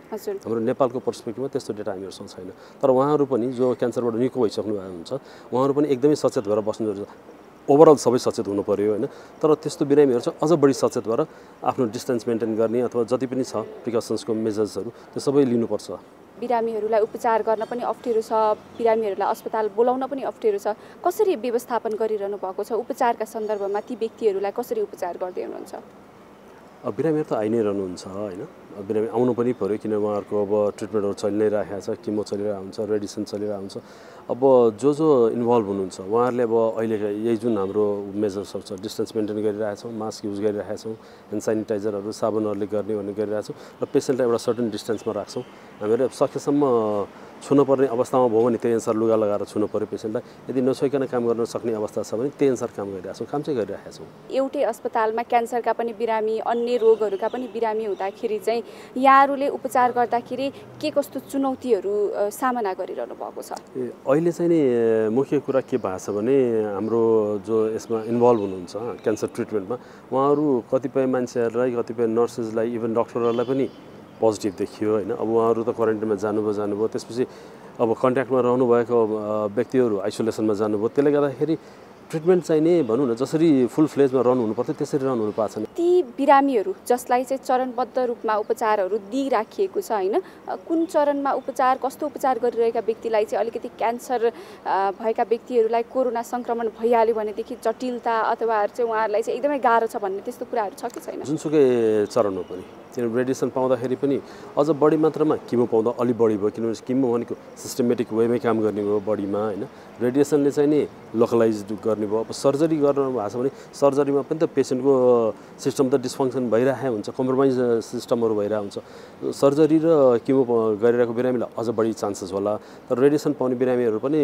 हाम्रो नेपालको पर्सपेक्टिभमा त्यस्तो डेटा हामीहरूसँग छैन, तर उहाँहरू पनि जो क्यान्सरबाट निको भइसक्नु भएको हुन्छ उहाँहरू पनि एकदमै सचेत भएर बस्नु जरुरी छ। ओभरअल सबै सचेत हुनु पर्यो होइन, तर त्यस्तो बिरामीहरू चाहिँ अझ बढी सचेत भएर आफ्नो डिस्टेन्स मेन्टेन गर्ने अथवा जति पनि छ प्रिकसन्सको मेजर्सहरू त्यो सबै लिनुपर्छ। बिरामीहरूलाई उपचार गर्न पनि अप्ठ्यारो छ, बिरामीहरूलाई अस्पताल बोलाउन पनि अप्ठ्यारो छ, कसरी व्यवस्थापन गरिरहनु भएको छ? उपचारका सन्दर्भमा ती व्यक्तिहरूलाई कसरी उपचार गर्दै हुनुहुन्छ? बिरामीहरू त आइ नै रहनुहुन्छ होइन, बिरामी आउनु पनि पऱ्यो, किन उहाँहरूको अब ट्रिटमेन्टहरू चलि नै राखेको छ, किमो चलिरहेको हुन्छ, रेडिसन चलिरहेको हुन्छ। अब जो इन्भल्भ हुनुहुन्छ उहाँहरूले अब अहिले यही जुन हाम्रो मेजर्सहरू छ, डिस्टेन्स मेन्टेन गरिरहेका छौँ, मास्क युज गरिरहेका छौँ, ह्यान्ड सेनिटाइजरहरू साबुनहरूले गर्ने भन्ने गरिरहेका छौँ, र पेसेन्टलाई एउटा सर्टेन डिस्टेन्समा राख्छौँ। हामीहरू सकेसम्म छुनुपर्ने अवस्थामा भयो भने त्यही अनुसार लुगा लगाएर छुनु पऱ्यो पेसेन्टलाई, यदि नछोइकन काम गर्न सक्ने अवस्था छ भने त्यही अनुसार काम गरिरहेको छौँ, काम चाहिँ गरिरहेका छौँ। एउटै अस्पतालमा क्यान्सरका पनि बिरामी, अन्य रोगहरूका पनि बिरामी हुँदाखेरि चाहिँ यहाँहरूले उपचार गर्दाखेरि के कस्तो चुनौतीहरू सामना गरिरहनु भएको छ? अहिले चाहिँ नि मुख्य कुरा के भएको छ भने हाम्रो जो यसमा इन्भल्भ हुनुहुन्छ क्यान्सर ट्रिटमेन्टमा उहाँहरू कतिपय मान्छेहरूलाई, कतिपय नर्सेसलाई, इभन डक्टरहरूलाई पनि पोजिटिभ देखियो होइन। अब उहाँहरू त क्वारेन्टाइनमा जानुभयो, त्यसपछि अब कन्ट्याक्टमा रहनुभएको व्यक्तिहरू आइसोलेसनमा जानुभयो, त्यसले गर्दाखेरि ट्रिटमेन्ट चाहिँ नि भनौँ न जसरी फुल फ्लेजमा रन हुनुपर्थ्यो त्यसरी रन हुनु पाएको छैन। ती बिरामीहरू जसलाई चाहिँ चरणबद्ध रूपमा उपचारहरू दिइराखिएको छ होइन, कुन चरणमा उपचार, कस्तो उपचार गरिरहेका व्यक्तिलाई चाहिँ अलिकति क्यान्सर भएका व्यक्तिहरूलाई कोरोना सङ्क्रमण भइहाल्यो भनेदेखि जटिलता अथवा चाहिँ उहाँहरूलाई चाहिँ एकदमै गाह्रो छ भन्ने त्यस्तो कुराहरू छ कि छैन? जुनसुकै चरणमा पनि किनभने रेडिएसन पाउँदाखेरि पनि अझ बढी मात्रामा किमो पाउँदा अलिक बढी भयो, किनभने किमो भनेको सिस्टमेटिक वेमै काम गर्ने भयो बडीमा होइन, रेडिएसनले चाहिँ नि लोकलाइज गर्ने भयो। अब सर्जरी गर्नु भएको छ भने सर्जरीमा पनि त पेसेन्टको सिस्टम त डिसफङ्सन भइरहेको हुन्छ, कम्प्रोमाइज सिस्टमहरू भइरहेको हुन्छ। सर्जरी र किमो गरिरहेको बिरामीलाई अझ बढी चान्सेस होला, तर रेडिएसन पाउने बिरामीहरू पनि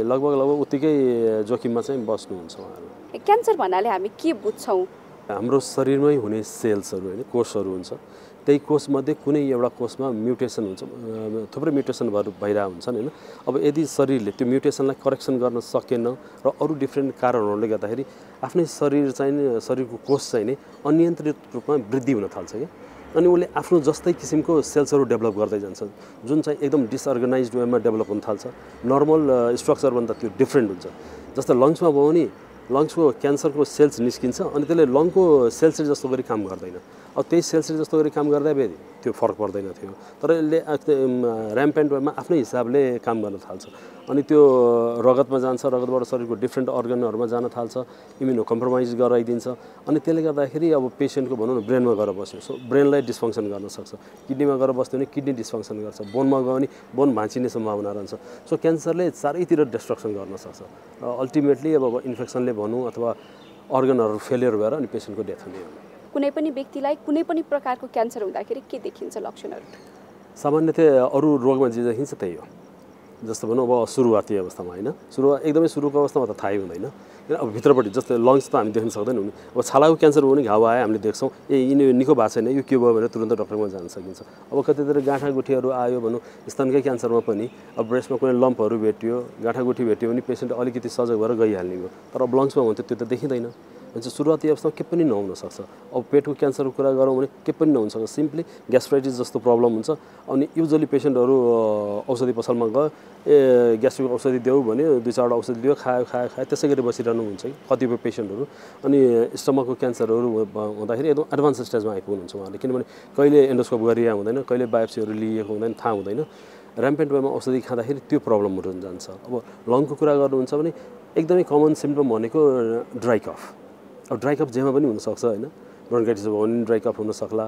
लगभग उत्तिकै जोखिममा चाहिँ बस्नुहुन्छ उहाँहरू। क्यान्सर भन्नाले हामी के बुझ्छौँ? हाम्रो शरीरमै हुने सेल्सहरू होइन कोषहरू हुन्छ त्यही कोषमध्ये कुनै एउटा कोषमा म्युटेसन हुन्छ थुप्रै म्युटेसन भइरहेको हुन्छन् होइन अब यदि शरीरले त्यो म्युटेसनलाई करेक्सन गर्न सकेन र अरू डिफ्रेन्ट कारणहरूले गर्दाखेरि आफ्नै शरीरको कोष चाहिँ नि अनियन्त्रित रूपमा वृद्धि हुन थाल्छ क्या अनि उसले आफ्नो जस्तै किसिमको सेल्सहरू डेभलप गर्दै जान्छ जुन चाहिँ एकदम डिसअर्गनाइज्ड वेमा डेभलप हुन थाल्छ नर्मल स्ट्रक्चरभन्दा त्यो डिफ्रेन्ट हुन्छ जस्तै लङ्समा भयो भने लङ्सको क्यान्सरको सेल्स निस्किन्छ अनि त्यसले लङको सेल्सले जस्तो गरी काम गर्दैन अब त्यही सेल्सले जस्तो गरी काम गर्दा फेरि त्यो फरक पर्दैन थियो तर यसले ऱ्याम्पेन्ट वेमा आफ्नै हिसाबले काम गर्न थाल्छ अनि त्यो रगतमा जान्छ रगतबाट शरीरको डिफ्रेन्ट अर्गनहरूमा जान थाल्छ इम्युनो कम्प्रोमाइज गराइदिन्छ अनि त्यसले गर्दाखेरि अब पेसेन्टको भनौँ न ब्रेनमा गएर बस्यो सो ब्रेनलाई डिस्फङ्सन गर्न सक्छ किडनीमा गएर बस्यो भने किडनी डिस्फङ्सन गर्छ बोनमा गयो भने बोन भाँचिने सम्भावना रहन्छ सो क्यान्सरले चारैतिर डिस्ट्रक्सन गर्न सक्छ र अल्टिमेटली अब इन्फेक्सनले भनौँ अथवा अर्गनहरू फेलियर भएर अनि पेसेन्टको डेथ हुने हो कुनै पनि व्यक्तिलाई कुनै पनि प्रकारको क्यान्सर हुँदाखेरि के देखिन्छ लक्षणहरू सामान्यतया अरू रोगमा जे देखिन्छ त्यही हो जस्तो भनौँ अब सुरुवाती अवस्थामा होइन एकदमै सुरुको अवस्थामा त थाहै हुँदैन अब भित्रपट्टि जस्तै लङ्स त हामी देख्न सक्दैनौँ नि अब छालाको क्यान्सर हो भने घाउ आयो हामीले देख्छौँ यिनी निको भएको छैन यो के भयो भनेर तुरन्त डक्टरमा जान सकिन्छ अब कतितिर गाँठागुठीहरू आयो भनौँ स्तनकै क्यान्सरमा पनि अब ब्रेस्टमा कुनै लम्पहरू भेटियो गाँठागुठी भेट्यो भने पेसेन्ट अलिकति सजग भएर गइहाल्ने हो तर अब लङ्समा हो भने त्यो त देखिँदैन भन्छ सुरुवाती अवस्थामा के पनि नहुन सक्छ अब पेटको क्यान्सरको कुरा गरौँ भने के पनि नहुन सक्छ सिम्पली ग्यास्ट्राइटिस जस्तो प्रब्लम हुन्छ अनि युजली पेसेन्टहरू औषधि पसलमा गयो ग्यास्ट्रिक औषधि देऊ भने 2-4वटा औषधि दियो खायो त्यसै गरी बसिरहनु हुन्छ कि कतिपय पेसेन्टहरू अनि स्टमकको क्यान्सरहरू हुँदाखेरि एकदम एडभान्स स्टेजमा आइपुग्नुहुन्छ उहाँले किनभने कहिले एन्डोस्कोप गरिरहेको हुँदैन कहिले बायोप्सीहरू लिएको हुँदैन थाहा हुँदैन ऱ्याम्पेन्ट वेमा औषधि खाँदाखेरि त्यो प्रब्लमहरू जान्छ अब लङको कुरा गर्नुहुन्छ भने एकदमै कमन सिम्पटम भनेको ड्राई कफ अब ड्राई कफ जेमा पनि हुनसक्छ होइन ब्रोन्काइटिस भयो भने ड्राई कफ हुनसक्ला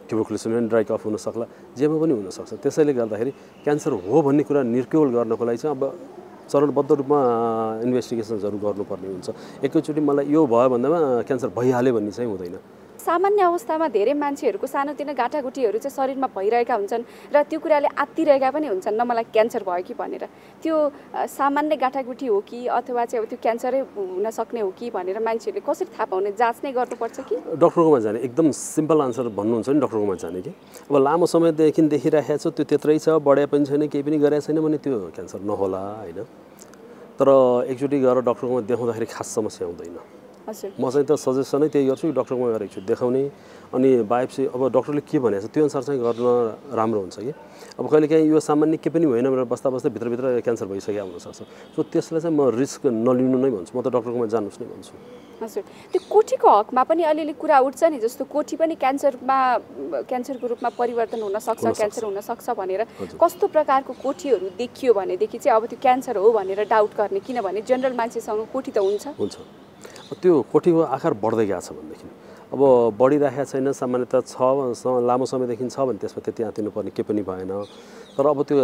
ट्युबरकुलोसिस पनि ड्राई कफ हुनसक्ला जेमा पनि हुनसक्छ त्यसैले गर्दाखेरि क्यान्सर हो भन्ने कुरा निर्क्योल गर्नको लागि चाहिँ अब चरणबद्ध रूपमा इन्भेस्टिगेसन्सहरू गर्नुपर्ने हुन्छ एकैचोटि मलाई यो भयो भन्दामा क्यान्सर भइहाल्यो भन्ने चाहिँ हुँदैन सामान्य अवस्थामा धेरै मान्छेहरूको सानोतिनो गाँठागुठीहरू चाहिँ शरीरमा भइरहेका हुन्छन् र त्यो कुराले आत्तिरहेका पनि हुन्छन् न मलाई क्यान्सर भयो कि भनेर त्यो सामान्य गाँठागुठी हो कि अथवा चाहिँ अब त्यो क्यान्सरै हुन सक्ने हो कि भनेर मान्छेहरूले कसरी थाहा पाउने जाँच नै गर्नुपर्छ कि डक्टरकोमा जाने एकदम सिम्पल आन्सर भन्नुहुन्छ नि डक्टरकोमा जाने कि अब लामो समयदेखि देखिरहेको छ त्यो त्यत्रै छ बढे पनि छैन केही पनि गरेको छैन भने त्यो क्यान्सर नहोला होइन तर एकचोटि गएर डक्टरकोमा देखाउँदाखेरि खास समस्या हुँदैन म चाहिँ त सजेसनै त्यही गर्छु डक्टरकोमा गएर एकचोटि देखाउने अनि बायोप्सी अब डक्टरले के भनेको छ त्यो अनुसार चाहिँ गर्न राम्रो हुन्छ कि अब कहिलेकाहीँ यो सामान्य के पनि होइन भनेर बस्दा भित्रभित्र क्यान्सर भइसकेको हुनसक्छ सो त्यसलाई चाहिँ म रिस्क नलिनु नै भन्छु म त डक्टरकोमा जानुहोस् नै भन्छु हजुर त्यो कोठीको हकमा पनि अलिअलि कुरा उठ्छ नि जस्तो कोठी पनि क्यान्सरको रूपमा परिवर्तन हुन सक्छ क्यान्सर हुन सक्छ भनेर कस्तो प्रकारको कोठीहरू देखियो भनेदेखि चाहिँ अब त्यो क्यान्सर हो भनेर डाउट गर्ने किनभने जनरल मान्छेसँग कोठी त हुन्छ त्यो कोठीको आकार बढ्दै गएको छ भनेदेखि अब बढिरहेको छैन सामान्यतः लामो समयदेखि छ भने त्यसमा त्यति आँतिनुपर्ने के पनि भएन तर अब त्यो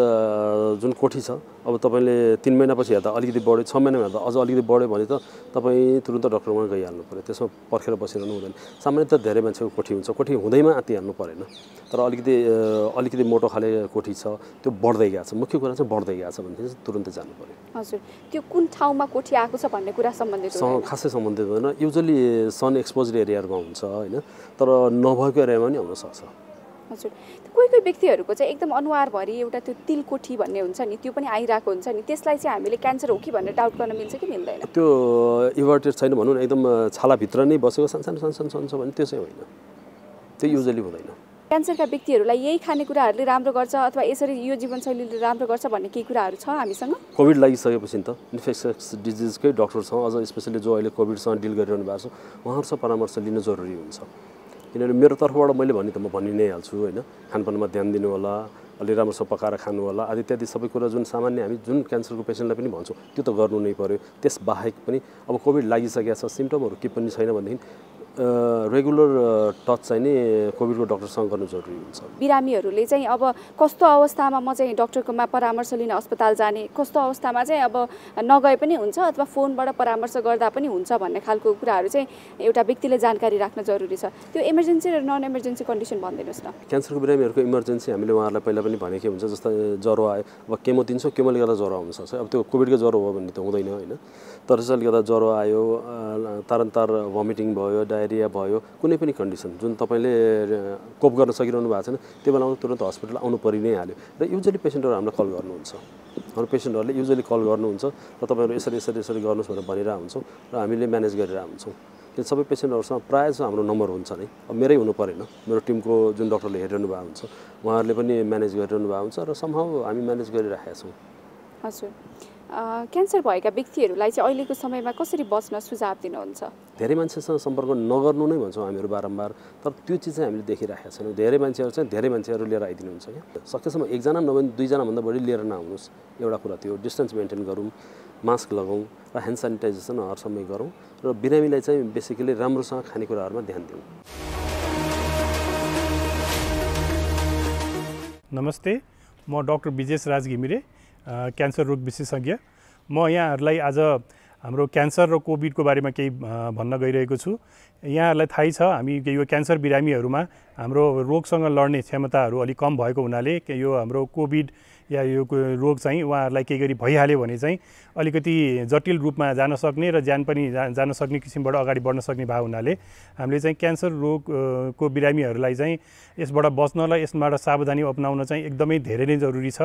जुन कोठी छ अब तपाईँले 3 महिनापछि हेर्दा अलिकति बढ्यो 6 महिनामा हेर्दा अझ अलिकति बढ्यो भने त तपाईँ तुरुन्त डक्टरमा गइहाल्नु पऱ्यो त्यसमा पर्खेर बसिरहनु हुँदैन सामान्यतः धेरै मान्छेको कोठी हुन्छ कोठी हुँदैमा आँतिहाल्नु परेन तर अलिकति मोटो खाले कोठी छ त्यो बढ्दै गएको छ मुख्य कुरा चाहिँ बढ्दै गएको छ भनेदेखि चाहिँ तुरुन्तै जानु पऱ्यो हजुर त्यो कुन ठाउँमा कोठी आएको छ भन्ने कुरा सम्बन्धित खासै सम्बन्धित हुँदैन युजली सन एक्सपोज्ड एरियामा हुन्छ होइन तर नभएको एरियामा पनि हुन सक्छ हजुर कोही व्यक्तिहरूको चाहिँ एकदम अनुहारभरि एउटा त्यो तिलकोठी भन्ने हुन्छ नि त्यो पनि आइरहेको हुन्छ नि त्यसलाई चाहिँ हामीले क्यान्सर हो कि भनेर डाउट गर्न मिल्छ कि मिल्दैन त्यो इभर्टेड छैन भनौँ न एकदम छालाभित्र नै बसेको सानो छ भने त्यो चाहिँ होइन त्यो युजली हुँदैन क्यान्सरका व्यक्तिहरूलाई यही खानेकुराहरूले राम्रो गर्छ अथवा यसरी यो जीवनशैलीले राम्रो गर्छ भन्ने केही कुराहरू छ हामीसँग कोभिड लागिसकेपछि त इन्फेक्सस डिजिजकै डक्टर छ अझ स्पेसली जो अहिले कोभिडसँग डिल गरिरहनु भएको छ उहाँहरूसँग परामर्श लिन जरुरी हुन्छ किनभने मेरो तर्फबाट मैले भने त म भनि नै हाल्छु होइन खानपानमा ध्यान दिनु होला अलि राम्रोसँग पकाएर खानु होला आदि इत्यादि सबै कुरा जुन सामान्य हामी जुन क्यान्सरको पेसेन्टलाई पनि भन्छौँ त्यो त गर्नु नै पर्यो त्यसबाहेक पनि अब कोभिड लागिसकेको छ सिम्टमहरू के पनि छैन भनेदेखि रेगुलर टच चाहिँ नि कोभिडको डक्टरसँग गर्नु जरुरी हुन्छ बिरामीहरूले चाहिँ अब कस्तो अवस्थामा म चाहिँ डक्टरकोमा परामर्श लिन अस्पताल जाने कस्तो अवस्थामा चाहिँ अब नगए पनि हुन्छ अथवा फोनबाट परामर्श गर्दा पनि हुन्छ भन्ने खालको कुराहरू चाहिँ एउटा व्यक्तिले जानकारी राख्न जरुरी छ त्यो इमर्जेन्सी र नन इमर्जेन्सी कन्डिसन भनिदिनुहोस् न क्यान्सरको बिरामीहरूको इमर्जेन्सी हामीले उहाँहरूलाई पहिला पनि भनेकै हुन्छ जस्तो ज्वरो आयो अब केमो दिन्छौँ केमोले गर्दा ज्वरो आउनसक्छ अब त्यो कोभिडको ज्वरो हो भन्ने त हुँदैन होइन तर त्यसले गर्दा ज्वरो आयो तारन्तार भमिटिङ भयो डायरिया भयो कुनै पनि कन्डिसन जुन तपाईँले कोप गर्न सकिरहनु भएको छैन त्यो बेलामा तुरन्त हस्पिटल आउनु परि नै हाल्यो र युजली पेसेन्टहरू हामीलाई कल गर्नुहुन्छ हाम्रो पेसेन्टहरूले युजली कल गर्नुहुन्छ र तपाईँहरू यसरी गर्नुहोस् भनेर भनिरहेको हुन्छौँ र हामीले म्यानेज गरिरहेको हुन्छौँ किन सबै पेसेन्टहरूसँग प्रायः जस्तो हाम्रो नम्बर हुन्छ नै अब मेरै हुनु परेन मेरो टिमको जुन डक्टरले हेरिरहनु भएको हुन्छ उहाँहरूले पनि म्यानेज गरिरहनु भएको हुन्छ र समहाउ हामी म्यानेज गरिरहेका छौँ। हजुर, क्यान्सर भएका व्यक्तिहरूलाई चाहिँ अहिलेको समयमा कसरी बच्न सुझाव दिनुहुन्छ? धेरै मान्छेसँग सम्पर्क नगर्नु नै भन्छौँ हामीहरू बारम्बार, तर त्यो चिज चाहिँ हामीले देखिरहेका छैनौँ। धेरै मान्छेहरू लिएर आइदिनुहुन्छ क्या, सकेसम्म एकजना नभए दुईजनाभन्दा बढी लिएर नआउनुहोस्। एउटा कुरा त्यो डिस्टेन्स मेन्टेन गरौँ, मास्क लगाउँ र ह्यान्ड सेनिटाइजेसन हर समय गरौँ र बिरामीलाई चाहिँ बेसिकली राम्रोसँग खानेकुराहरूमा ध्यान दिउँ। नमस्ते, म डाक्टर विजेश राज घिमिरे, क्यान्सर रोग विशेषज्ञ। म यहाँहरूलाई आज हाम्रो क्यान्सर र कोभिडको बारेमा केही भन्न गइरहेको छु। यहाँहरूलाई थाहै छ हामी यो क्यान्सर बिरामीहरूमा हाम्रो रोगसँग लड्ने क्षमताहरू अलिक कम भएको हुनाले यो हाम्रो कोभिड या यो रोग चाहिँ उहाँहरूलाई केही गरी भइहाल्यो भने चाहिँ अलिकति जटिल रूपमा जान सक्ने र ज्यान पनि जान सक्ने किसिमबाट अगाडि बढ्न सक्ने भएको हुनाले हामीले चाहिँ क्यान्सर रोगको बिरामीहरूलाई चाहिँ यसबाट बच्न र यसबाट सावधानी अपनाउन चाहिँ एकदमै धेरै नै जरुरी छ।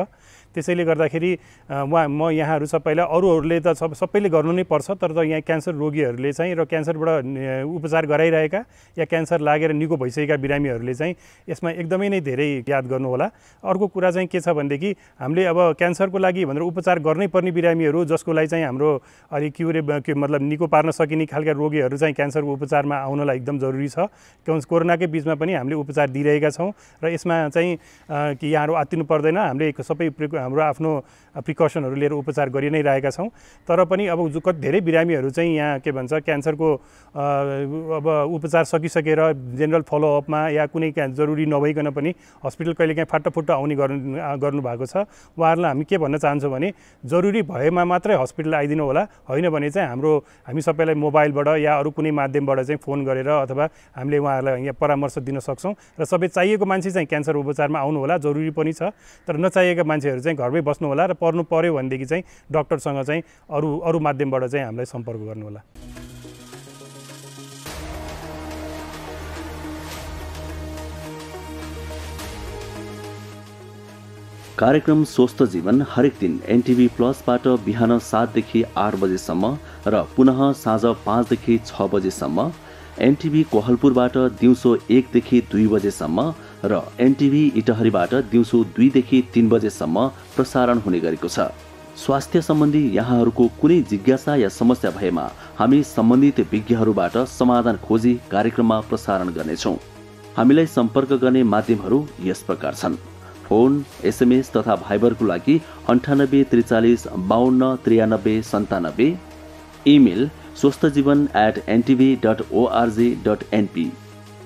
त्यसैले गर्दाखेरि म यहाँहरू सबैलाई अरूहरूले त सबैले गर्नु नै पर्छ, तर यहाँ क्यान्सर रोगीहरूले चाहिँ र क्यान्सरबाट उपचार गराइरहेका या क्यान्सर लागेर निको भइसकेका बिरामीहरूले चाहिँ यसमा एकदमै नै धेरै याद गर्नुहोला। अर्को कुरा चाहिँ के छ भनेदेखि हामीले अब क्यान्सरको लागि भनेर उपचार गर्नै पर्ने बिरामीहरू जसको लागि चाहिँ हाम्रो अलिक मतलब निको पार्न सकिने खालका रोगीहरू चाहिँ क्यान्सरको उपचारमा आउनलाई एकदम जरुरी छ। कोरोनाकै बिचमा पनि हामीले उपचार दिइरहेका छौँ र यसमा चाहिँ कि यहाँहरू आत्तिनु पर्दैन, हामीले सबै हाम्रो आफ्नो प्रिकसनहरू लिएर उपचार गरि नै रहेका छौँ। तर पनि अब धेरै बिरामीहरू चाहिँ यहाँ के भन्छ क्यान्सरको अब उपचार सकिसकेर जेनरल फलोअपमा या कुनै जरुरी नभइकन पनि हस्पिटल कहिलेकाहीँ फाट्टाफुट्टा आउने गर्नु भएको छ। उहाँहरूलाई हामी के भन्न चाहन्छौँ भने जरुरी भएमा मात्रै हस्पिटल आइदिनु होला, होइन भने चाहिँ हामी सबैलाई मोबाइलबाट या अरू कुनै माध्यमबाट चाहिँ फोन गरेर अथवा हामीले उहाँहरूलाई यहाँ परामर्श दिन सक्छौँ र सबै चाहिएको मान्छे चाहिँ क्यान्सर उपचारमा आउनु होला, जरुरी पनि छ। तर नचाहिएका मान्छेहरू चाहिँ घरमै बस्नु होला र पर्नु पर्यो भनेदेखि चाहिँ डाक्टरसँग चाहिँ अरू माध्यमबाट चाहिँ हामीलाई सम्पर्क गर्नु होला। कार्यक्रम स्वस्थ जीवन हरेक दिन एनटिभी प्लसबाट बिहान 7 देखि 8 बजेसम्म र पुनः साँझ 5 देखि 6 बजेसम्म, एनटिभी कोहलपुरबाट दिउँसो 1 देखि 2 बजेसम्म र एनटिभी इटहरीबाट दिउँसो 2 देखि 3 बजेसम्म प्रसारण हुने गरेको छ। स्वास्थ्य सम्बन्धी यहाँहरूको कुनै जिज्ञासा या समस्या भएमा हामी सम्बन्धित विज्ञहरूबाट समाधान खोजी कार्यक्रममा प्रसारण गर्नेछौँ। हामीलाई सम्पर्क गर्ने माध्यमहरू यस प्रकार छन्: फोन, एसएमएस तथा भाइबरको लागि 98 43 52 93 97, इमेल swasthjivan@ntv.org.np।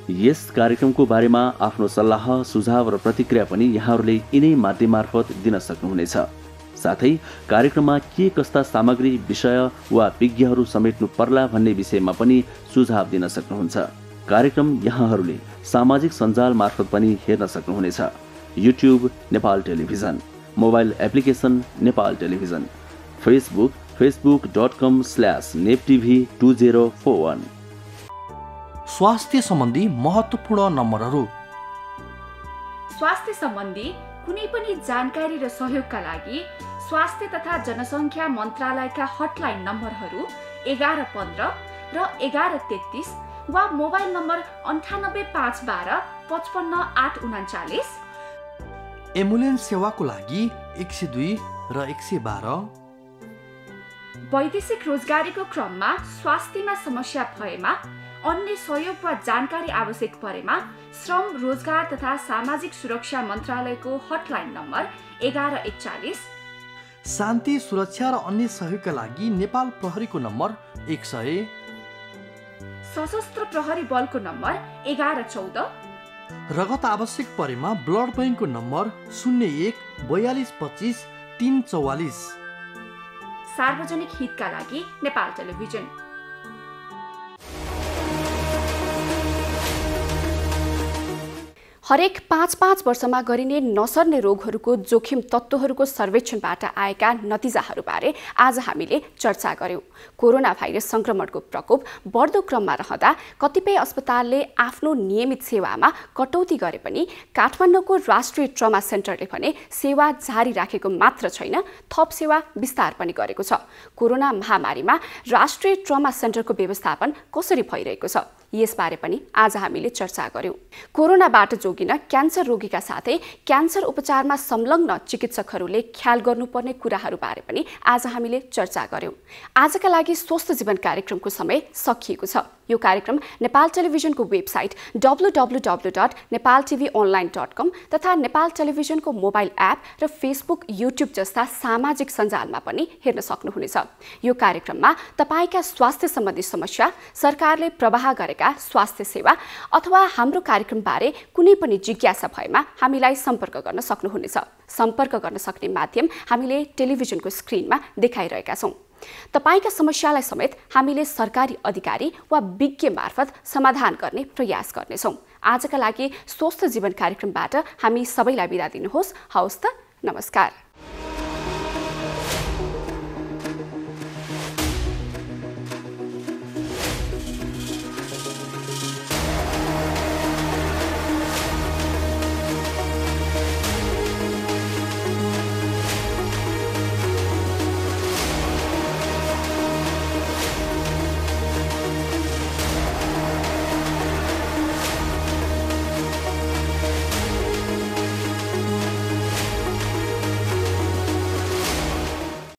यस कार्यक्रमको बारेमा आफ्नो सल्लाह, सुझाव र प्रतिक्रिया पनि यहाँहरूले यिनै माध्यम मार्फत दिन सक्नुहुनेछ। साथै कार्यक्रममा के कस्ता सामग्री, विषय वा विज्ञहरू समेट्नु पर्ला भन्ने विषयमा पनि सुझाव दिन सक्नुहुन्छ। कार्यक्रम यहाँहरूले सामाजिक सञ्जाल मार्फत पनि हेर्न सक्नुहुनेछ। YouTube Nepal television, mobile application Nepal television, Facebook facebook.com/neptv2041। स्वास्थ्य सम्बन्धी महत्त्वपूर्ण नम्बरहरू। स्वास्थ्य सम्बन्धी कुनै पनि जानकारी र सहयोगका लागि स्वास्थ्य तथा जनसङ्ख्या मन्त्रालयका हटलाइन नम्बरहरू 1115 र 1133 वा मोबाइल नम्बर 98 512 55 839। एम्बुलेन्स सेवाको लागि 102 र 112। वैदेशिक रोजगारीको क्रममा स्वास्थ्यमा समस्या भएमा, अन्य सहयोग वा जानकारी आवश्यक परेमा श्रम, रोजगार तथा सामाजिक सुरक्षा मन्त्रालयको हटलाइन नम्बर 1141। शान्ति, सुरक्षा र अन्य सहयोगका लागि नेपाल प्रहरीको नम्बर 100। सशस्त्र प्रहरी बलको नम्बर 1114। रगत आवश्यक परेमा ब्लड बैंकको नम्बर 01 42 25 344। सार्वजनिक हितका लागि नेपाल टेलिभिजन। हरेक 5-5 वर्षमा गरिने नसर्ने रोगहरूको जोखिम तत्त्वहरूको सर्वेक्षणबाट आएका नतिजाहरूबारे आज हामीले चर्चा गर्यौं। कोरोना भाइरस संक्रमणको प्रकोप बढ्दो क्रममा रहँदा कतिपय अस्पतालले आफ्नो नियमित सेवामा कटौती गरे पनि काठमाडौँको राष्ट्रिय ट्रमा सेन्टरले भने सेवा जारी राखेको मात्र छैन, थप सेवा विस्तार पनि गरेको छ। कोरोना महामारीमा राष्ट्रिय ट्रमा सेन्टरको व्यवस्थापन कसरी भइरहेको छ यसबारे पनि आज हामीले चर्चा गर्यौं। कोरोनाबाट जोगिन क्यान्सर रोगीका साथै क्यान्सर उपचारमा संलग्न चिकित्सकहरूले ख्याल गर्नुपर्ने कुराहरूबारे पनि आज हामीले चर्चा गर्यौं। आजका लागि स्वस्थ जीवन कार्यक्रमको समय सकिएको छ। यो कार्यक्रम नेपाल टेलिभिजनको वेबसाइट www.nepaltvonline.com तथा नेपाल टेलिभिजनको मोबाइल एप र फेसबुक, युट्युब जस्ता सामाजिक सञ्जालमा पनि हेर्न सक्नुहुनेछ। यो कार्यक्रममा तपाईका स्वास्थ्य सम्बन्धी समस्या, सरकारले प्रवाह गरेका स्वास्थ्य सेवा अथवा हाम्रो कार्यक्रमबारे कुनै पनि जिज्ञासा भएमा हामीलाई सम्पर्क गर्न सक्नुहुनेछ। सम्पर्क गर्न सक्ने माध्यम हामीले टेलिभिजनको स्क्रिनमा देखाइरहेका छौं। तपाईका समस्यालाई समेत हामीले सरकारी अधिकारी वा विज्ञ मार्फत समाधान गर्ने प्रयास गर्नेछौं। आजका लागि स्वस्थ जीवन कार्यक्रमबाट हामी सबैलाई बिदा दिनुहोस्। हवस् त, नमस्कार।